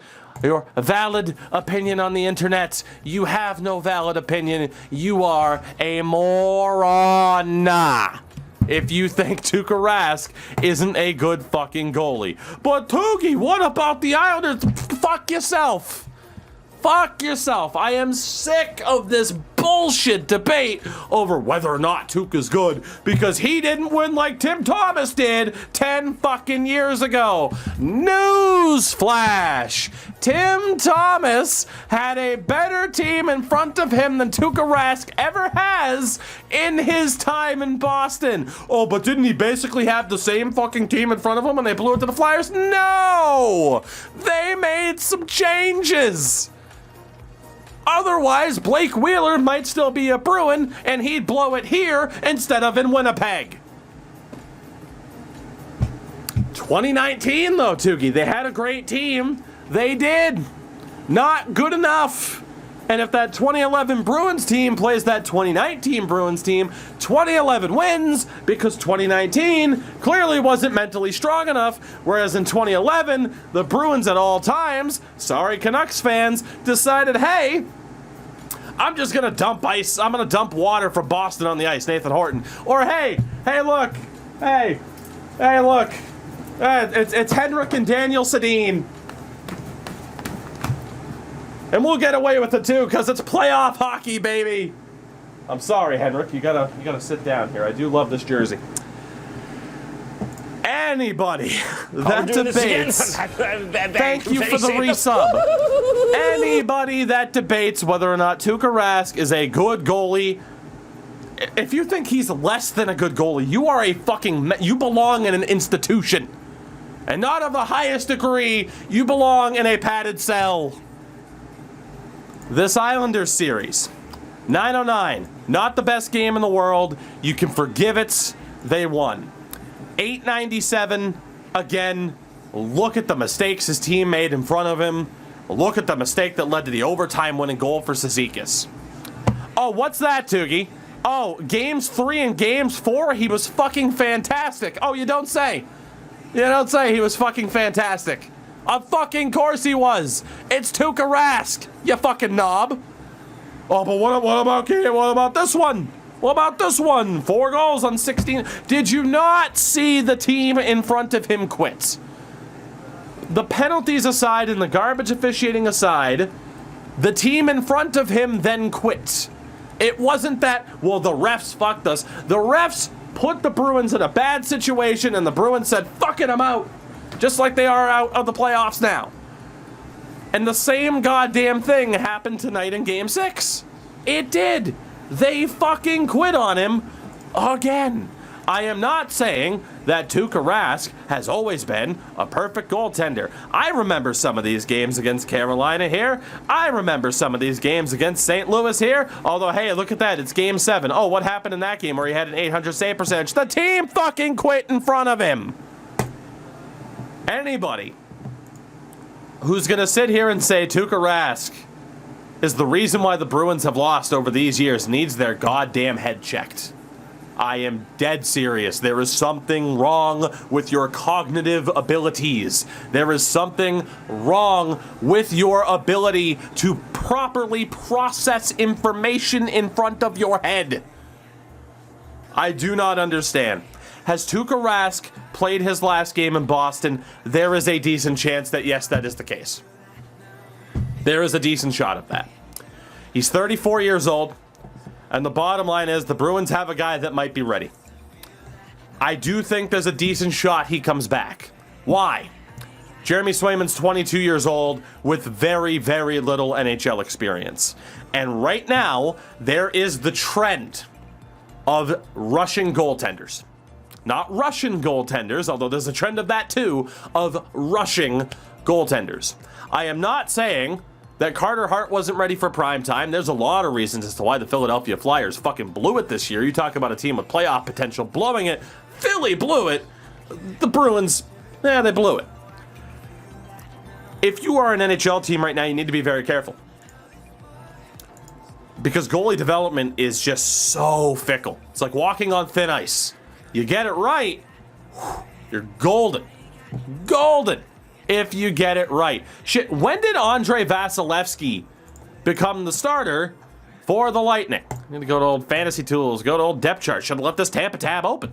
opinion on the internet. You have no valid opinion. You are a moron. If you think Tuukka Rask isn't a good fucking goalie. But Tougie, what about the Islanders? Fuck yourself. Fuck yourself. I am sick of this bullshit debate over whether or not Tuukka's good because he didn't win like Tim Thomas did 10 fucking years ago. Newsflash. Tim Thomas had a better team in front of him than Tuukka Rask ever has in his time in Boston. Oh, but didn't he basically have the same fucking team in front of him when they blew it to the Flyers? No! They made some changes. Otherwise, Blake Wheeler might still be a Bruin, and he'd blow it here instead of in Winnipeg. 2019, though, Tougie, they had a great team. They did. Not good enough. And if that 2011 Bruins team plays that 2019 Bruins team, 2011 wins because 2019 clearly wasn't mentally strong enough, whereas in 2011, the Bruins at all times, sorry Canucks fans, decided, hey, I'm just going to dump ice. I'm going to dump water from Boston on the ice, Nathan Horton. Or, hey, look. Hey, look. It's Henrik and Daniel Sedin. And we'll get away with it, too, because it's playoff hockey, baby. I'm sorry, Henrik. You gotta sit down here. I do love this jersey. Anybody that debates, thank you for the resub. Anybody that debates whether or not Tuukka Rask is a good goalie, if you think he's less than a good goalie, you are you belong in an institution. And not of the highest degree, you belong in a padded cell. This Islanders series, 909, not the best game in the world. You can forgive it. They won. 897, again, look at the mistakes his team made in front of him. Look at the mistake that led to the overtime winning goal for Cizikas. Oh, what's that, Tougie? Oh, games 3 and games 4, he was fucking fantastic. Oh, you don't say. You don't say he was fucking fantastic. Of fucking course he was. It's Tuukka Rask, you fucking knob. Oh, but what about this one? What about this one? 4 goals on 16. Did you not see the team in front of him quit? The penalties aside and the garbage officiating aside, The team in front of him then quit. It wasn't that, well, the refs fucked us. The refs put the Bruins in a bad situation, and the Bruins said, fucking them out. Just like they are out of the playoffs now. And the same goddamn thing happened tonight in Game 6. It did. They fucking quit on him again. I am not saying that Tuukka Rask has always been a perfect goaltender. I remember some of these games against Carolina here. I remember some of these games against St. Louis here. Although, hey, look at that. It's Game 7. Oh, what happened in that game where he had an 800 save percentage? The team fucking quit in front of him. Anybody who's going to sit here and say Tuukka Rask is the reason why the Bruins have lost over these years needs their goddamn head checked. I am dead serious. There is something wrong with your cognitive abilities. There is something wrong with your ability to properly process information in front of your head. I do not understand. Has Tuukka Rask played his last game in Boston? There is a decent chance that, yes, that is the case. There is a decent shot of that. He's 34 years old. And the bottom line is the Bruins have a guy that might be ready. I do think there's a decent shot he comes back. Why? Jeremy Swayman's 22 years old with very, very little NHL experience. And right now, there is the trend of rushing goaltenders. Not Russian goaltenders, although there's a trend of that too, of rushing goaltenders. I am not saying that Carter Hart wasn't ready for prime time. There's a lot of reasons as to why the Philadelphia Flyers fucking blew it this year. You talk about a team with playoff potential blowing it. Philly blew it. The Bruins, they blew it. If you are an NHL team right now, you need to be very careful. Because goalie development is just so fickle. It's like walking on thin ice. You get it right, you're golden. Golden. If you get it right. Shit, when did Andrei Vasilevsky become the starter for the Lightning? I'm going to go to old fantasy tools, go to old depth chart. Should have left this Tampa tab open.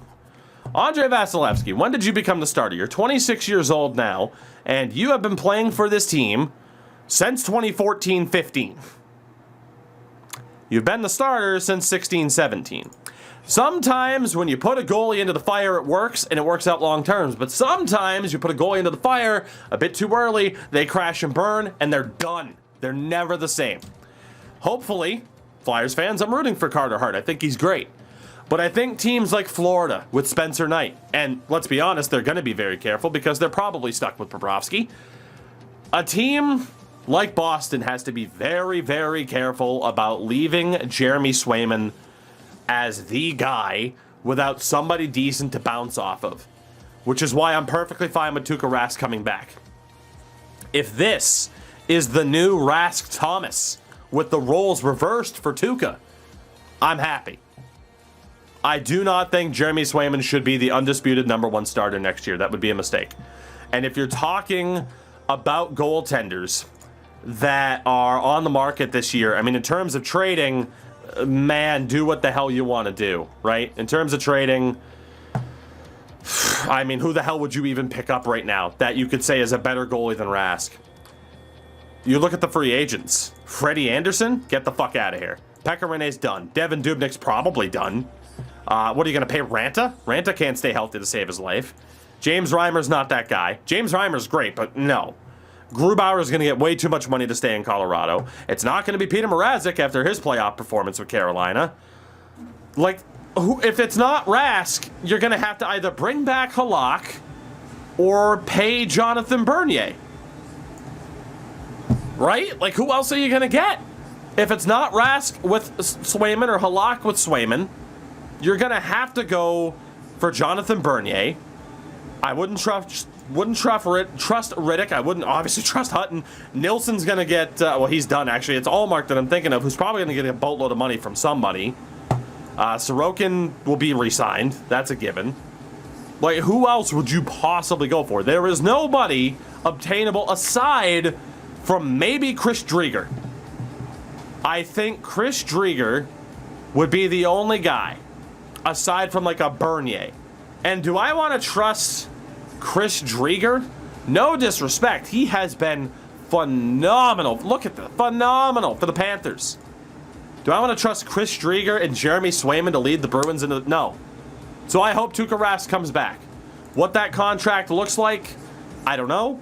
Andrei Vasilevsky, when did you become the starter? You're 26 years old now, and you have been playing for this team since 2014-15. You've been the starter since 16-17. Sometimes when you put a goalie into the fire, it works, and it works out long terms. But sometimes you put a goalie into the fire a bit too early, they crash and burn, and they're done. They're never the same. Hopefully, Flyers fans, I'm rooting for Carter Hart. I think he's great. But I think teams like Florida with Spencer Knight, and let's be honest, they're going to be very careful because they're probably stuck with Bobrovsky. A team like Boston has to be very, very careful about leaving Jeremy Swayman as the guy without somebody decent to bounce off of. Which is why I'm perfectly fine with Tuukka Rask coming back. If this is the new Rask Thomas with the roles reversed for Tuukka, I'm happy. I do not think Jeremy Swayman should be the undisputed #1 starter next year. That would be a mistake. And if you're talking about goaltenders that are on the market this year, I mean, in terms of trading, man, do what the hell you want to do, right? In terms of trading, I mean, who the hell would you even pick up right now that you could say is a better goalie than Rask? You look at the free agents. Freddie Anderson, get the fuck out of here. Pekka Rinne's done. Devin Dubnyk's probably done. What are you going to pay Ranta? Ranta can't stay healthy to save his life. James Reimer's not that guy. James Reimer's great, but no. Grubauer is going to get way too much money to stay in Colorado. It's not going to be Peter Mrazek after his playoff performance with Carolina. Like, if it's not Rask, you're going to have to either bring back Halak or pay Jonathan Bernier. Right? Like, who else are you going to get? If it's not Rask with Swayman or Halak with Swayman, you're going to have to go for Jonathan Bernier. I wouldn't trust Riddick. I wouldn't obviously trust Hutton. Nilsson's going to get, well, he's done, actually. It's Allmark that I'm thinking of, who's probably going to get a boatload of money from somebody. Sorokin will be re-signed. That's a given. Like, who else would you possibly go for? There is nobody obtainable aside from maybe Chris Driedger. I think Chris Driedger would be the only guy, aside from like a Bernier. And do I want to trust Chris Driedger? No disrespect. He has been phenomenal. Look at that. Phenomenal for the Panthers. Do I want to trust Chris Drieger and Jeremy Swayman to lead the Bruins into the... No. So I hope Tuukka Rask comes back. What that contract looks like, I don't know.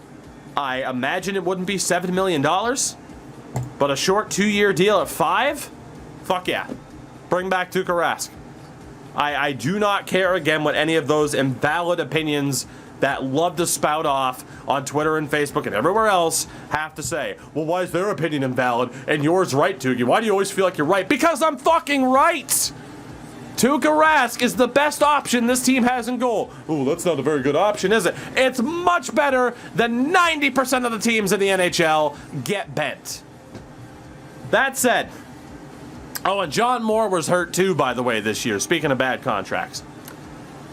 I imagine it wouldn't be $7 million. But a short 2-year deal at 5? Fuck yeah. Bring back Tuukka Rask. I do not care, again, what any of those invalid opinions that love to spout off on Twitter and Facebook and everywhere else have to say. Well, why is their opinion invalid and yours right, Tougie? Why do you always feel like you're right? Because I'm fucking right! Tuukka Rask is the best option this team has in goal. Oh, that's not a very good option, is it? It's much better than 90% of the teams in the NHL get bent. That said, oh, and John Moore was hurt too, by the way, this year. Speaking of bad contracts.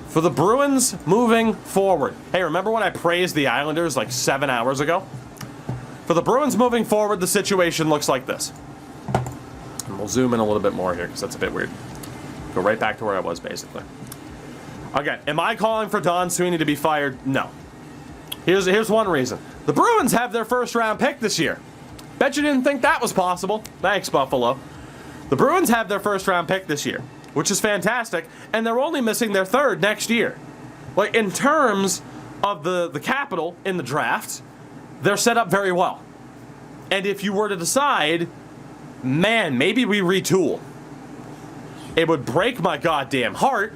For the Bruins moving forward. Hey, remember when I praised the Islanders like 7 hours ago? For the Bruins moving forward, the situation looks like this. And we'll zoom in a little bit more here because that's a bit weird. Go right back to where I was, basically. Okay, am I calling for Don Sweeney to be fired? No. Here's one reason. The Bruins have their first-round pick this year. Bet you didn't think that was possible. Thanks, Buffalo. The Bruins have their first-round pick this year, which is fantastic, and they're only missing their third next year. Like, in terms of the capital in the draft, they're set up very well. And if you were to decide, man, maybe we retool, it would break my goddamn heart,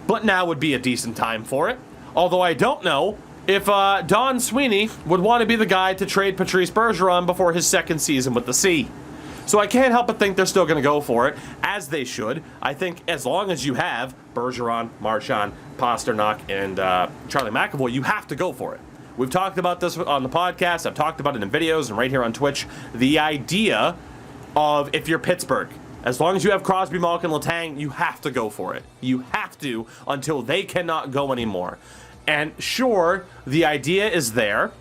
but now would be a decent time for it. Although I don't know if Don Sweeney would want to be the guy to trade Patrice Bergeron before his second season with the C. So I can't help but think they're still going to go for it, as they should. I think as long as you have Bergeron, Marchand, Pasternak, and Charlie McAvoy, you have to go for it. We've talked about this on the podcast. I've talked about it in videos and right here on Twitch. The idea of, if you're Pittsburgh, as long as you have Crosby, Malkin, Letang, you have to go for it. You have to until they cannot go anymore. And sure, the idea is there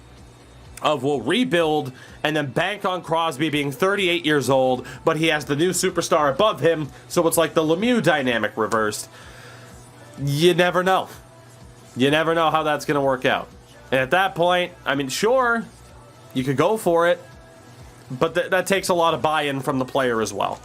of we'll rebuild and then bank on Crosby being 38 years old, but he has the new superstar above him, so it's like the Lemieux dynamic reversed. You never know. You never know how that's going to work out. And at that point, I mean, sure, you could go for it, but that takes a lot of buy-in from the player as well.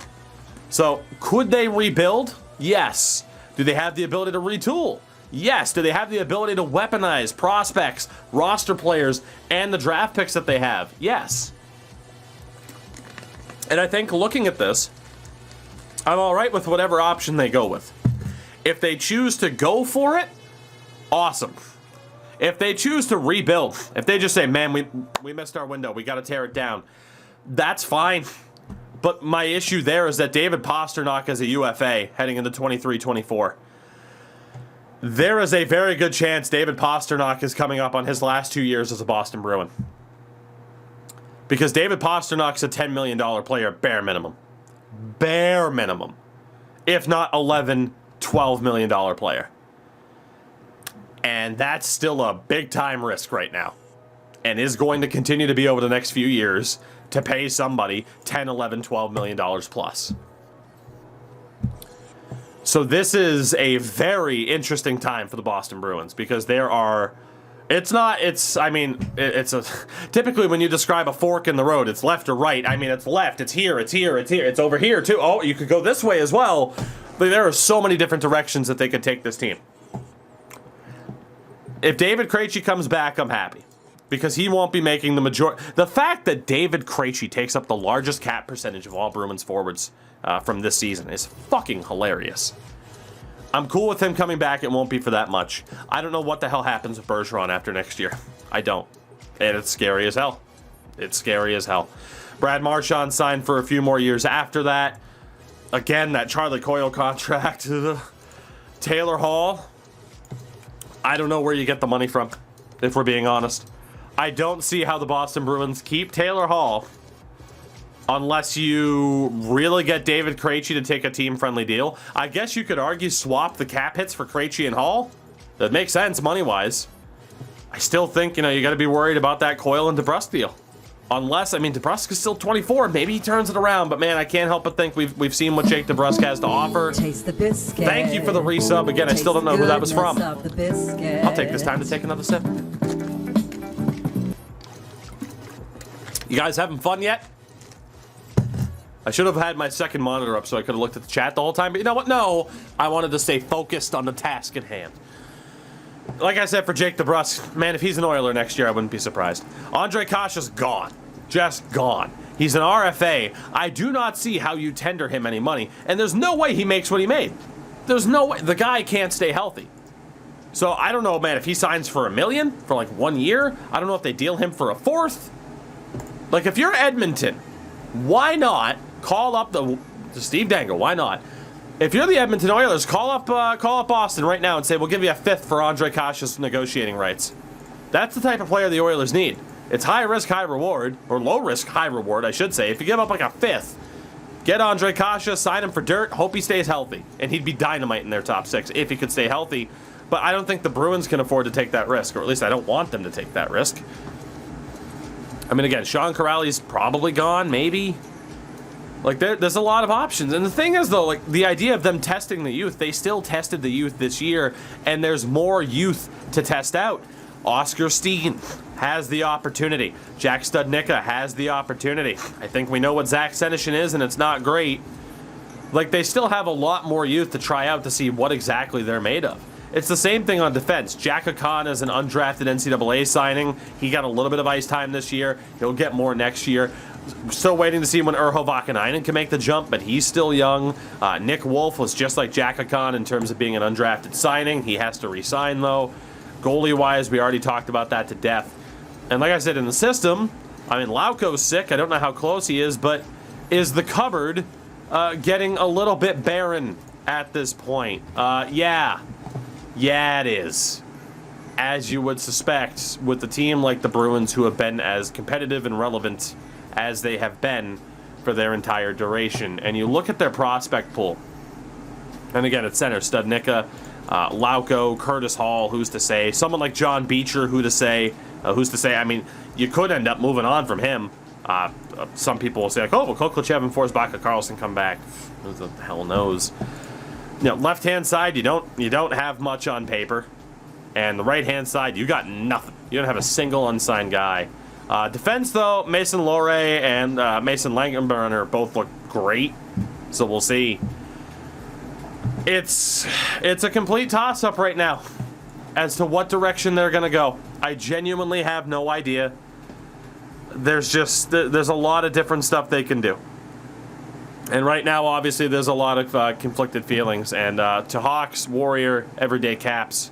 So, could they rebuild? Yes. Do they have the ability to retool? Yes. Do they have the ability to weaponize prospects, roster players, and the draft picks that they have? Yes. And I think looking at this, I'm all right with whatever option they go with. If they choose to go for it, awesome. If they choose to rebuild, if they just say, man, we missed our window, we got to tear it down, that's fine. But my issue there is that David Pasternak is a UFA heading into 23-24. There is a very good chance David Pasternak is coming up on his last 2 years as a Boston Bruin. Because David Pasternak's a $10 million player, bare minimum. Bare minimum. If not $11, $12 million player. And that's still a big-time risk right now. And is going to continue to be over the next few years to pay somebody $10, $11, $12 million plus. So this is a very interesting time for the Boston Bruins because there are, typically when you describe a fork in the road, it's left or right. I mean, it's left, it's here, it's here, it's here, it's over here too. Oh, you could go this way as well. But there are so many different directions that they could take this team. If David Krejci comes back, I'm happy. Because he won't be making the majority. The fact that David Krejci takes up the largest cap percentage of all Bruins forwards from this season is fucking hilarious. I'm cool with him coming back. It won't be for that much. I don't know what the hell happens with Bergeron after next year. I don't. And it's scary as hell. It's scary as hell. Brad Marchand signed for a few more years after that. Again, that Charlie Coyle contract. Taylor Hall. I don't know where you get the money from, if we're being honest. I don't see how the Boston Bruins keep Taylor Hall unless you really get David Krejci to take a team-friendly deal. I guess you could argue swap the cap hits for Krejci and Hall. That makes sense money-wise. I still think, you got to be worried about that Coyle and DeBrusk deal. Unless, DeBrusk is still 24. Maybe he turns it around. But, man, I can't help but think we've seen what Jake DeBrusk has to offer. Taste the biscuit. Thank you for the resub. Again, I still don't know who that was from. I'll take this time to take another sip. You guys having fun yet? I should have had my second monitor up so I could have looked at the chat the whole time, but you know what? No, I wanted to stay focused on the task at hand. Like I said for Jake DeBrusk, man, if he's an Oiler next year, I wouldn't be surprised. Ondrej Kasha's gone. Just gone. He's an RFA. I do not see how you tender him any money, and there's no way he makes what he made. There's no way. The guy can't stay healthy. So I don't know, man, if he signs for $1 million for like 1 year, I don't know if they deal him for a fourth. Like, if you're Edmonton, why not call up the Steve Dangle? Why not? If you're the Edmonton Oilers, call up Boston right now and say, we'll give you a fifth for Ondrej Kasha's negotiating rights. That's the type of player the Oilers need. It's high risk, high reward, or low risk, high reward, I should say. If you give up like a fifth, get Ondrej Kasha, sign him for dirt, hope he stays healthy. And he'd be dynamite in their top six if he could stay healthy. But I don't think the Bruins can afford to take that risk, or at least I don't want them to take that risk. I mean, again, Sean Corrali's probably gone, maybe. Like, there's a lot of options. And the thing is, though, like, the idea of them testing the youth, they still tested the youth this year, and there's more youth to test out. Oscar Steen has the opportunity. Jack Studnicka has the opportunity. I think we know what Zach Senyshyn is, and it's not great. Like, they still have a lot more youth to try out to see what exactly they're made of. It's the same thing on defense. Jack O'Connor is an undrafted NCAA signing. He got a little bit of ice time this year. He'll get more next year. Still waiting to see when Urho Vakanainen can make the jump, but he's still young. Nick Wolf was just like Jack O'Connor in terms of being an undrafted signing. He has to re-sign, though. Goalie-wise, we already talked about that to death. And like I said, in the system, I mean, Lauko's sick. I don't know how close he is, but is the cupboard getting a little bit barren at this point? Yeah, it is. As you would suspect, with a team like the Bruins, who have been as competitive and relevant as they have been for their entire duration. And you look at their prospect pool, and again, it's center, Studnicka, Lauko, Curtis Hall, who's to say? Someone like John Beecher, who's to say? I mean, you could end up moving on from him. Some people will say, like, oh, well, Koklachev and Forsbacka Karlsson come back. Who the hell knows? You know, left-hand side, you don't have much on paper. And the right-hand side, you got nothing. You don't have a single unsigned guy. Defense, though, Mason Lohrei and Mason Langenbrunner both look great. So we'll see. It's a complete toss-up right now as to what direction they're going to go. I genuinely have no idea. There's a lot of different stuff they can do. And right now, obviously, there's a lot of conflicted feelings. And to Hawks, Warrior, Everyday Caps,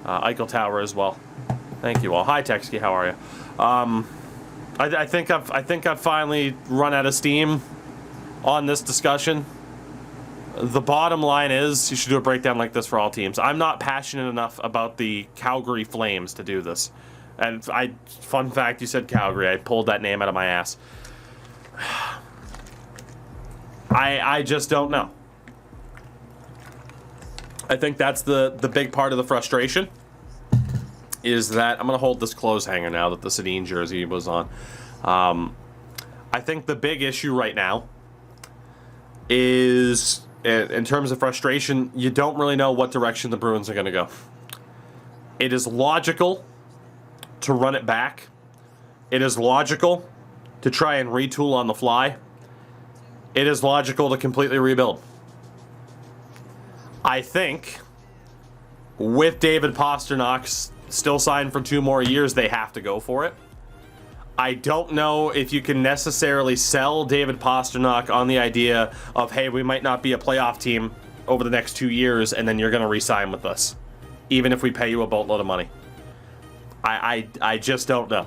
Eichel Tower as well. Thank you all. Hi, Texky. How are you? I think I've finally run out of steam on this discussion. The bottom line is you should do a breakdown like this for all teams. I'm not passionate enough about the Calgary Flames to do this. And fun fact, you said Calgary. I pulled that name out of my ass. I just don't know. I think that's the big part of the frustration, is that I'm going to hold this clothes hanger now that the Sedin jersey was on. I think the big issue right now is, in terms of frustration, you don't really know what direction the Bruins are going to go. It is logical to run it back. It is logical to try and retool on the fly. It is logical to completely rebuild. I think with David Pastrnak still signed for 2 more years, they have to go for it. I don't know if you can necessarily sell David Pastrnak on the idea of, hey, we might not be a playoff team over the next 2 years, and then you're going to re-sign with us, even if we pay you a boatload of money. I just don't know.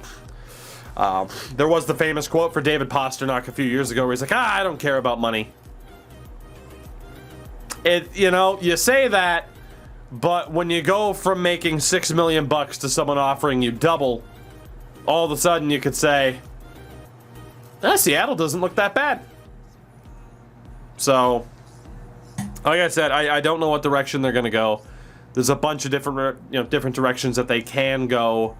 There was the famous quote for David Pastrnak a few years ago where he's like, I don't care about money. You say that, but when you go from making $6 million to someone offering you double, all of a sudden you could say, Seattle doesn't look that bad. So, like I said, I don't know what direction they're going to go. There's a bunch of different directions that they can go.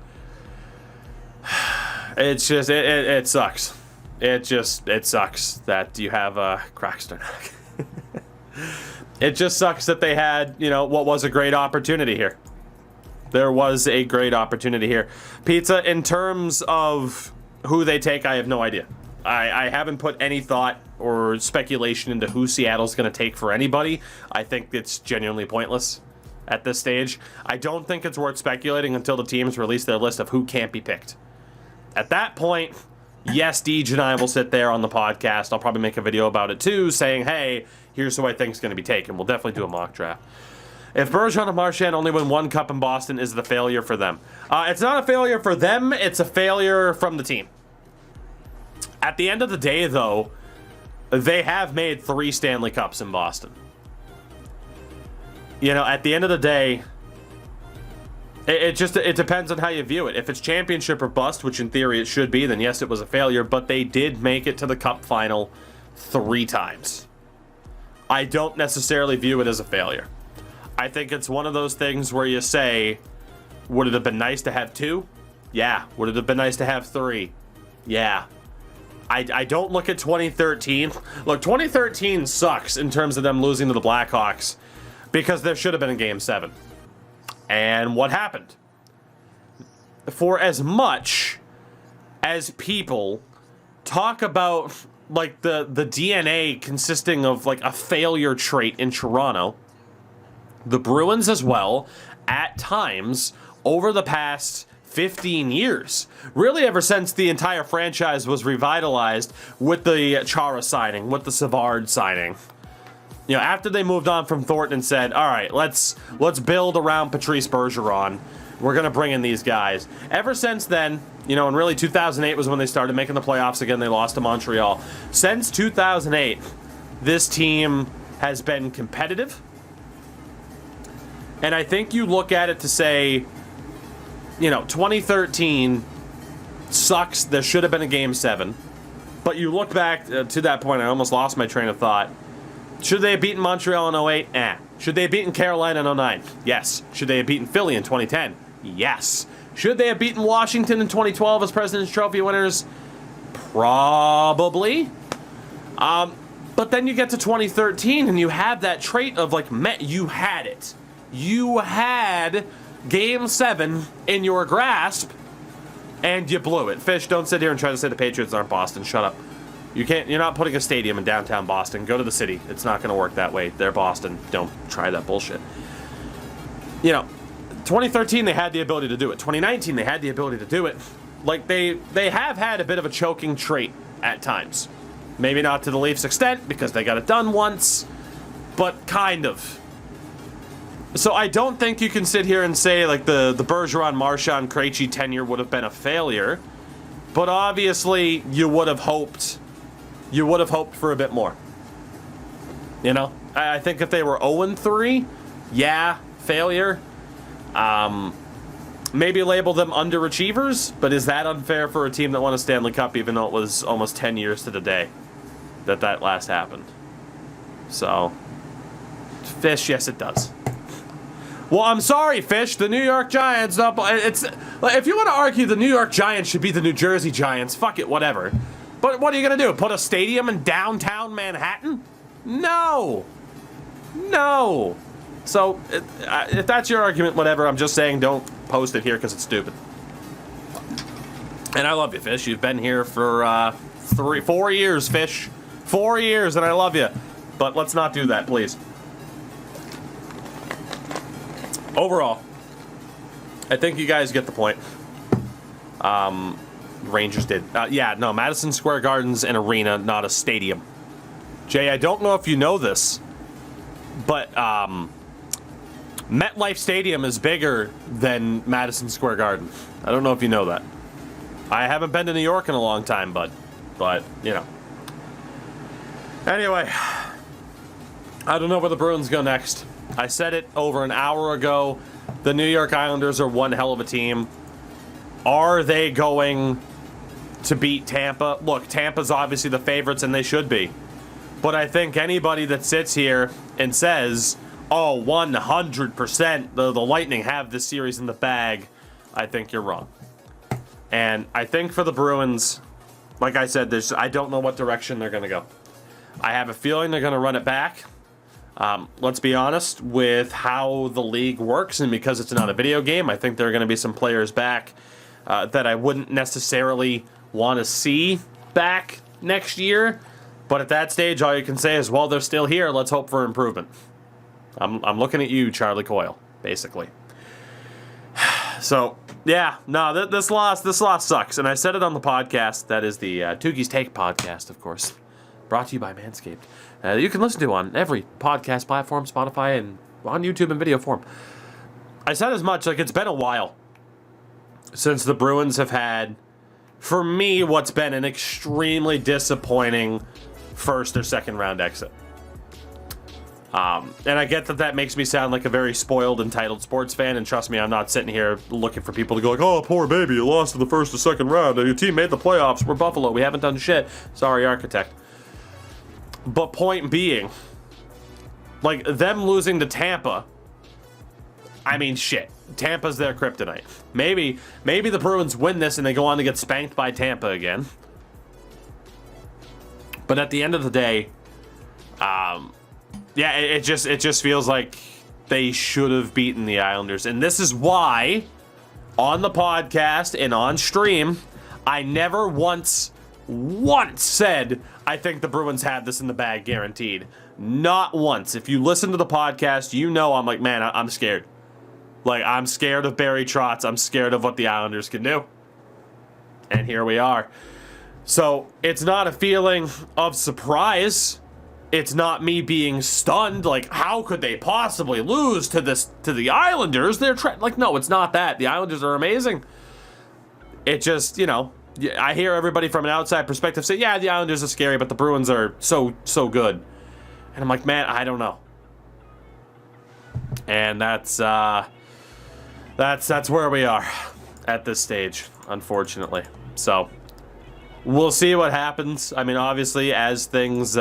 It's just, it sucks. It sucks that you have Cracksternak. It just sucks that they had, what was a great opportunity here. There was a great opportunity here. Pizza, in terms of Who they take, I have no idea. I haven't put any thought or speculation into who Seattle's going to take for anybody. I think it's genuinely pointless at this stage. I don't think it's worth speculating until the teams release their list of who can't be picked. At that point, yes, Deej and I will sit there on the podcast. I'll probably make a video about it too, saying, hey, here's who I think is going to be taken. We'll definitely do a mock draft. If Bergeron and Marchand only win one cup in Boston, is it a failure for them? It's not a failure for them. It's a failure from the team. At the end of the day, though, they have made 3 Stanley Cups in Boston. You know, at the end of the day, it depends on how you view it. If it's championship or bust, which in theory it should be, then yes, it was a failure, but they did make it to the Cup final 3 times. I don't necessarily view it as a failure. I think it's one of those things where you say, would it have been nice to have 2? Yeah. Would it have been nice to have 3? Yeah. I don't look at 2013. Look, 2013 sucks in terms of them losing to the Blackhawks because there should have been a Game 7. And what happened? For as much as people talk about like the DNA consisting of like a failure trait in Toronto, the Bruins as well, at times over the past 15 years, really ever since the entire franchise was revitalized with the Chara signing, with the Savard signing. You know, after they moved on from Thornton and said, all right, let's build around Patrice Bergeron. We're going to bring in these guys. Ever since then, you know, and really 2008 was when they started making the playoffs again. They lost to Montreal. Since 2008, this team has been competitive. And I think you look at it to say, you know, 2013 sucks. There should have been a Game 7. But you look back to that point, I almost lost my train of thought. Should they have beaten Montreal in 08? Should they have beaten Carolina in 09? Yes. Should they have beaten Philly in 2010? Yes. Should they have beaten Washington in 2012 as President's Trophy winners? Probably. But then you get to 2013 and you have that trait of like, you had it. You had Game 7 in your grasp, and you blew it. Fish, don't sit here and try to say the Patriots aren't Boston. Shut up. You can't. You're not putting a stadium in downtown Boston. Go to the city. It's not going to work that way. They're Boston. Don't try that bullshit. You know, 2013 they had the ability to do it. 2019 they had the ability to do it. Like they have had a bit of a choking trait at times. Maybe not to the Leafs' extent because they got it done once, but kind of. So I don't think you can sit here and say like the Bergeron, Marchand, Krejci tenure would have been a failure, but obviously you would have hoped for a bit more. You know, I think if they were 0-3, yeah, failure. Maybe label them underachievers, but is that unfair for a team that won a Stanley Cup even though it was almost 10 years to the day that last happened? So, Fish, yes it does. Well, I'm sorry, Fish. The New York Giants. It's if you want to argue the New York Giants should be the New Jersey Giants, fuck it, whatever. But what are you gonna do? Put a stadium in downtown Manhattan? No. So if that's your argument, whatever. I'm just saying, don't post it here because it's stupid. And I love you, Fish. You've been here for 4 years, Fish. 4 years, and I love you. But let's not do that, please. Overall, I think you guys get the point. Rangers did. Madison Square Garden's an arena, not a stadium. Jay, I don't know if you know this, but MetLife Stadium is bigger than Madison Square Garden. I don't know if you know that. I haven't been to New York in a long time, but you know. Anyway, I don't know where the Bruins go next. I said it over an hour ago. The New York Islanders are one hell of a team. Are they going to beat Tampa? Look, Tampa's obviously the favorites, and they should be. But I think anybody that sits here and says, oh, 100% the Lightning have this series in the bag, I think you're wrong. And I think for the Bruins, like I said, I don't know what direction they're going to go. I have a feeling they're going to run it back. Let's be honest with how the league works, and because it's not a video game, I think there are going to be some players back that I wouldn't necessarily want to see back next year. But at that stage, all you can say is, well, they're still here. Let's hope for improvement. I'm looking at you, Charlie Coyle, basically. So, yeah, no, this loss sucks. And I said it on the podcast. That is the Tougies Take podcast, of course. Brought to you by Manscaped. You can listen to on every podcast platform, Spotify, and on YouTube in video form. I said as much, like, it's been a while since the Bruins have had, for me, what's been an extremely disappointing first or second round exit. And I get that makes me sound like a very spoiled, entitled sports fan, and trust me, I'm not sitting here looking for people to go like, oh, poor baby, you lost in the first or second round, and your team made the playoffs, we're Buffalo, we haven't done shit. Sorry, architect. But point being, like, them losing to Tampa, I mean, shit. Tampa's their kryptonite. Maybe the Bruins win this and they go on to get spanked by Tampa again. But at the end of the day, yeah, it just feels like they should have beaten the Islanders. And this is why, on the podcast and on stream, I never once said I think the Bruins had this in the bag guaranteed. Not once. If you listen to the podcast, you know I'm like, man, I'm scared. Like, I'm scared of Barry Trotz. I'm scared of what the Islanders can do. And here we are. So, it's not a feeling of surprise. It's not me being stunned. Like, how could they possibly lose to the Islanders? They're like, no, it's not that. The Islanders are amazing. It just, you know, I hear everybody from an outside perspective say, yeah, the Islanders are scary, but the Bruins are so good. And I'm like, man, I don't know. And that's where we are at this stage, unfortunately. So, we'll see what happens. I mean, obviously, as things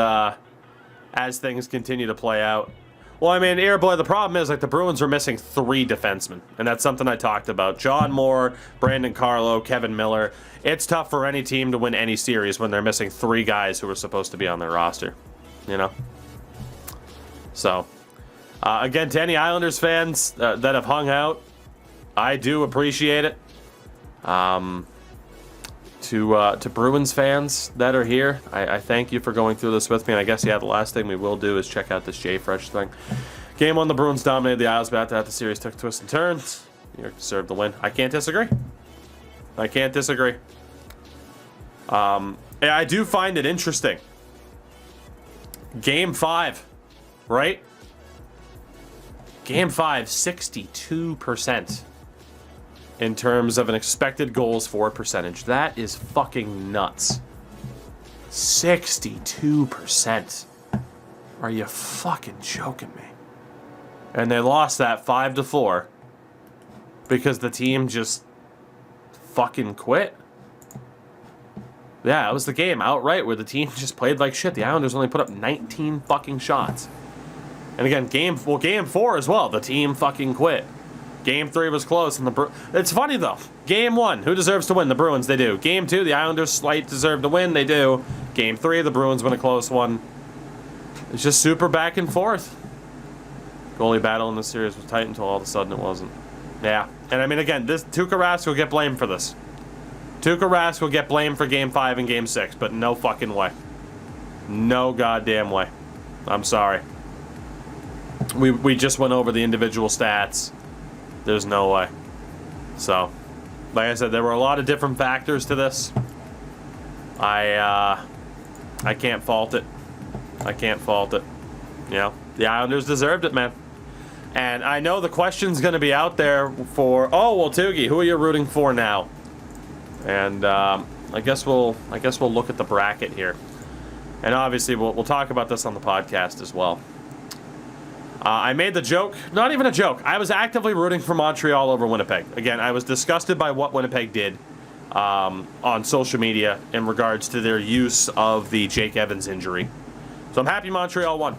continue to play out. Well, I mean, Airboy, the problem is, like, the Bruins are missing 3 defensemen, and that's something I talked about. John Moore, Brandon Carlo, Kevin Miller. It's tough for any team to win any series when they're missing 3 guys who are supposed to be on their roster, you know? So, again, to any Islanders fans that have hung out, I do appreciate it. To Bruins fans that are here, I thank you for going through this with me. And I guess, yeah, the last thing we will do is check out this J-Fresh thing. Game 1, the Bruins dominated the Isles, but after that, the series took twists and turns. New York deserved the win. I can't disagree. I do find it interesting. Game 5, right? Game 5, 62%. In terms of an expected goals for percentage. That is fucking nuts. 62%. Are you fucking joking me? And they lost that 5-4 because the team just fucking quit. Yeah, it was the game outright where the team just played like shit. The Islanders only put up 19 fucking shots. And again, game 4 as well. The team fucking quit. Game 3 was close, and it's funny though. Game 1, who deserves to win? The Bruins, they do. Game 2, the Islanders slight deserve to win, they do. Game 3, the Bruins win a close one. It's just super back and forth. Goalie battle in the series was tight until all of a sudden it wasn't. Yeah, and I mean again, Tuukka Rask will get blamed for this. Tuukka Rask will get blamed for Game 5 and Game 6, but no fucking way. No goddamn way. I'm sorry. We just went over the individual stats. There's no way. So, like I said, there were a lot of different factors to this. I can't fault it. You know, the Islanders deserved it, man. And I know the question's going to be out there for, oh, well, Tougie, who are you rooting for now? And I guess we'll look at the bracket here. And obviously, we'll talk about this on the podcast as well. I made the joke, not even a joke. I was actively rooting for Montreal over Winnipeg. Again, I was disgusted by what Winnipeg did on social media in regards to their use of the Jake Evans injury. So I'm happy Montreal won.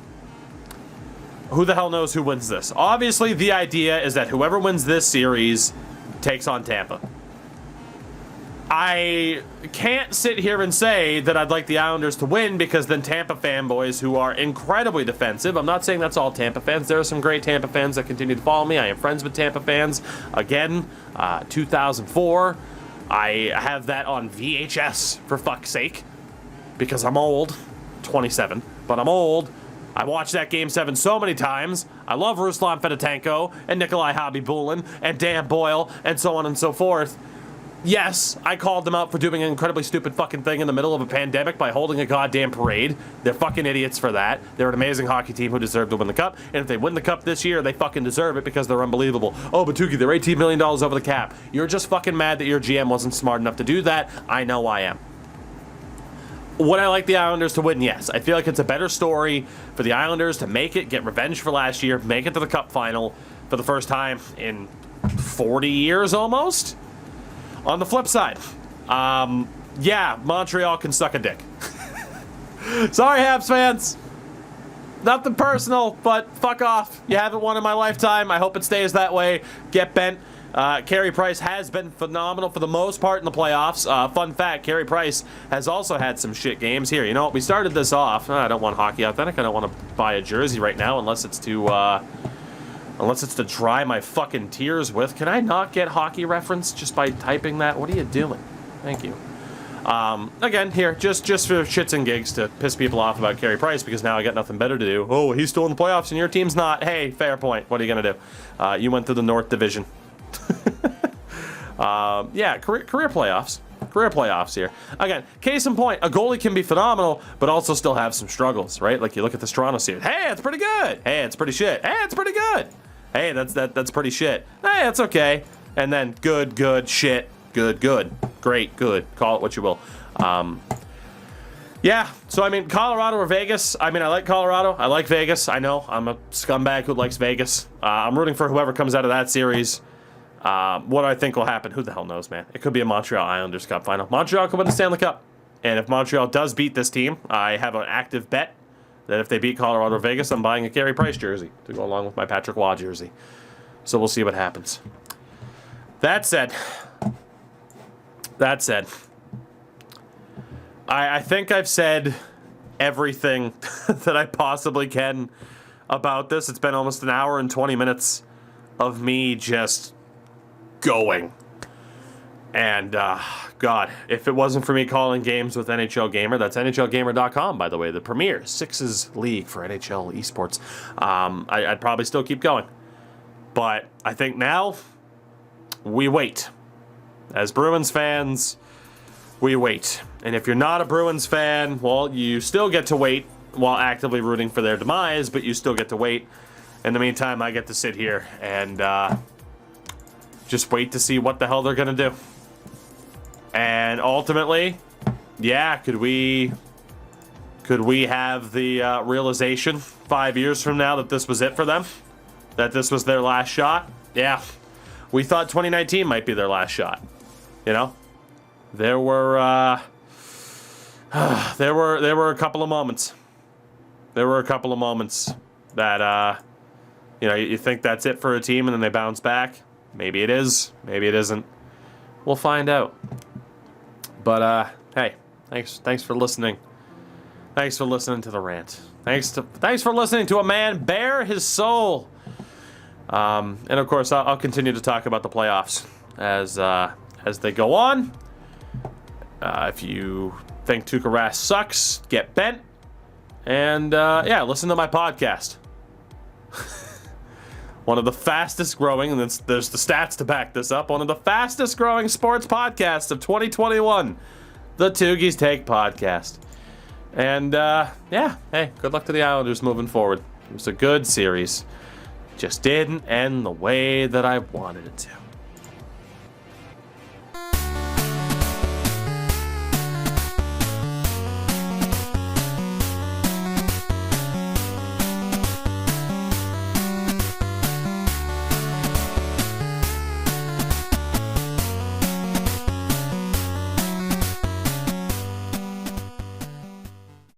Who the hell knows who wins this? Obviously, the idea is that whoever wins this series takes on Tampa. I can't sit here and say that I'd like the Islanders to win because then Tampa fanboys who are incredibly defensive, I'm not saying that's all Tampa fans. There are some great Tampa fans that continue to follow me. I am friends with Tampa fans. Again, 2004, I have that on VHS, for fuck's sake, because I'm old. 27, but I'm old. I watched that Game 7 so many times. I love Ruslan Fedotenko and Nikolai Khabibulin and Dan Boyle and so on and so forth. Yes, I called them out for doing an incredibly stupid fucking thing in the middle of a pandemic by holding a goddamn parade. They're fucking idiots for that. They're an amazing hockey team who deserve to win the cup. And if they win the cup this year, they fucking deserve it because they're unbelievable. Oh, but Tougie, they're $18 million over the cap. You're just fucking mad that your GM wasn't smart enough to do that. I know I am. Would I like the Islanders to win? Yes. I feel like it's a better story for the Islanders to make it, get revenge for last year, make it to the cup final for the first time in 40 years almost. On the flip side, yeah, Montreal can suck a dick. Sorry, Habs fans. Nothing personal, but fuck off. You haven't won in my lifetime. I hope it stays that way. Get bent. Carey Price has been phenomenal for the most part in the playoffs. Fun fact, Carey Price has also had some shit games. Here, you know what? We started this off. I don't want Hockey Authentic. I don't want to buy a jersey right now unless it's to dry my fucking tears with. Can I not get Hockey Reference just by typing that? What are you doing? Thank you. Again, here, just for shits and gigs to piss people off about Carey Price because now I got nothing better to do. Oh, he's still in the playoffs and your team's not. Hey, fair point. What are you going to do? You went through the North Division. Yeah, career playoffs. Career playoffs here. Again, case in point, a goalie can be phenomenal, but also still have some struggles, right? Like you look at the Toronto series. Hey, it's pretty good. Hey, it's pretty shit. Hey, it's pretty good. Hey, that's pretty shit. Hey, it's okay. And then good, shit, good, great, good. Call it what you will. Yeah, so I mean, Colorado or Vegas. I mean, I like Colorado. I like Vegas. I know I'm a scumbag who likes Vegas. I'm rooting for whoever comes out of that series. What do I think will happen? Who the hell knows, man? It could be a Montreal Islanders Cup final. Montreal could win the Stanley Cup. And if Montreal does beat this team, I have an active bet that if they beat Colorado or Vegas, I'm buying a Carey Price jersey to go along with my Patrick Waugh jersey. So we'll see what happens. That said, I think I've said everything that I possibly can about this. It's been almost an hour and 20 minutes of me just going. And, God, if it wasn't for me calling games with NHL Gamer, that's NHLGamer.com, by the way, the premier Sixes league for NHL esports, I'd probably still keep going. But I think now, we wait. As Bruins fans, we wait. And if you're not a Bruins fan, well, you still get to wait while actively rooting for their demise, but you still get to wait. In the meantime, I get to sit here and just wait to see what the hell they're going to do. And ultimately, yeah, could we have the realization 5 years from now that this was it for them? That this was their last shot? Yeah. We thought 2019 might be their last shot. You know? There were a couple of moments. There were a couple of moments that you know, you think that's it for a team and then they bounce back. Maybe it is, maybe it isn't. We'll find out. But hey, thanks for listening. Thanks for listening to the rant. Thanks for listening to a man bare his soul. And of course, I'll continue to talk about the playoffs as they go on. If you think Tuukka Rask sucks, get bent. And yeah, listen to my podcast. One of the fastest growing, and there's the stats to back this up, one of the fastest growing sports podcasts of 2021, the Tougies Take Podcast. And yeah, hey, good luck to the Islanders moving forward. It was a good series. Just didn't end the way that I wanted it to.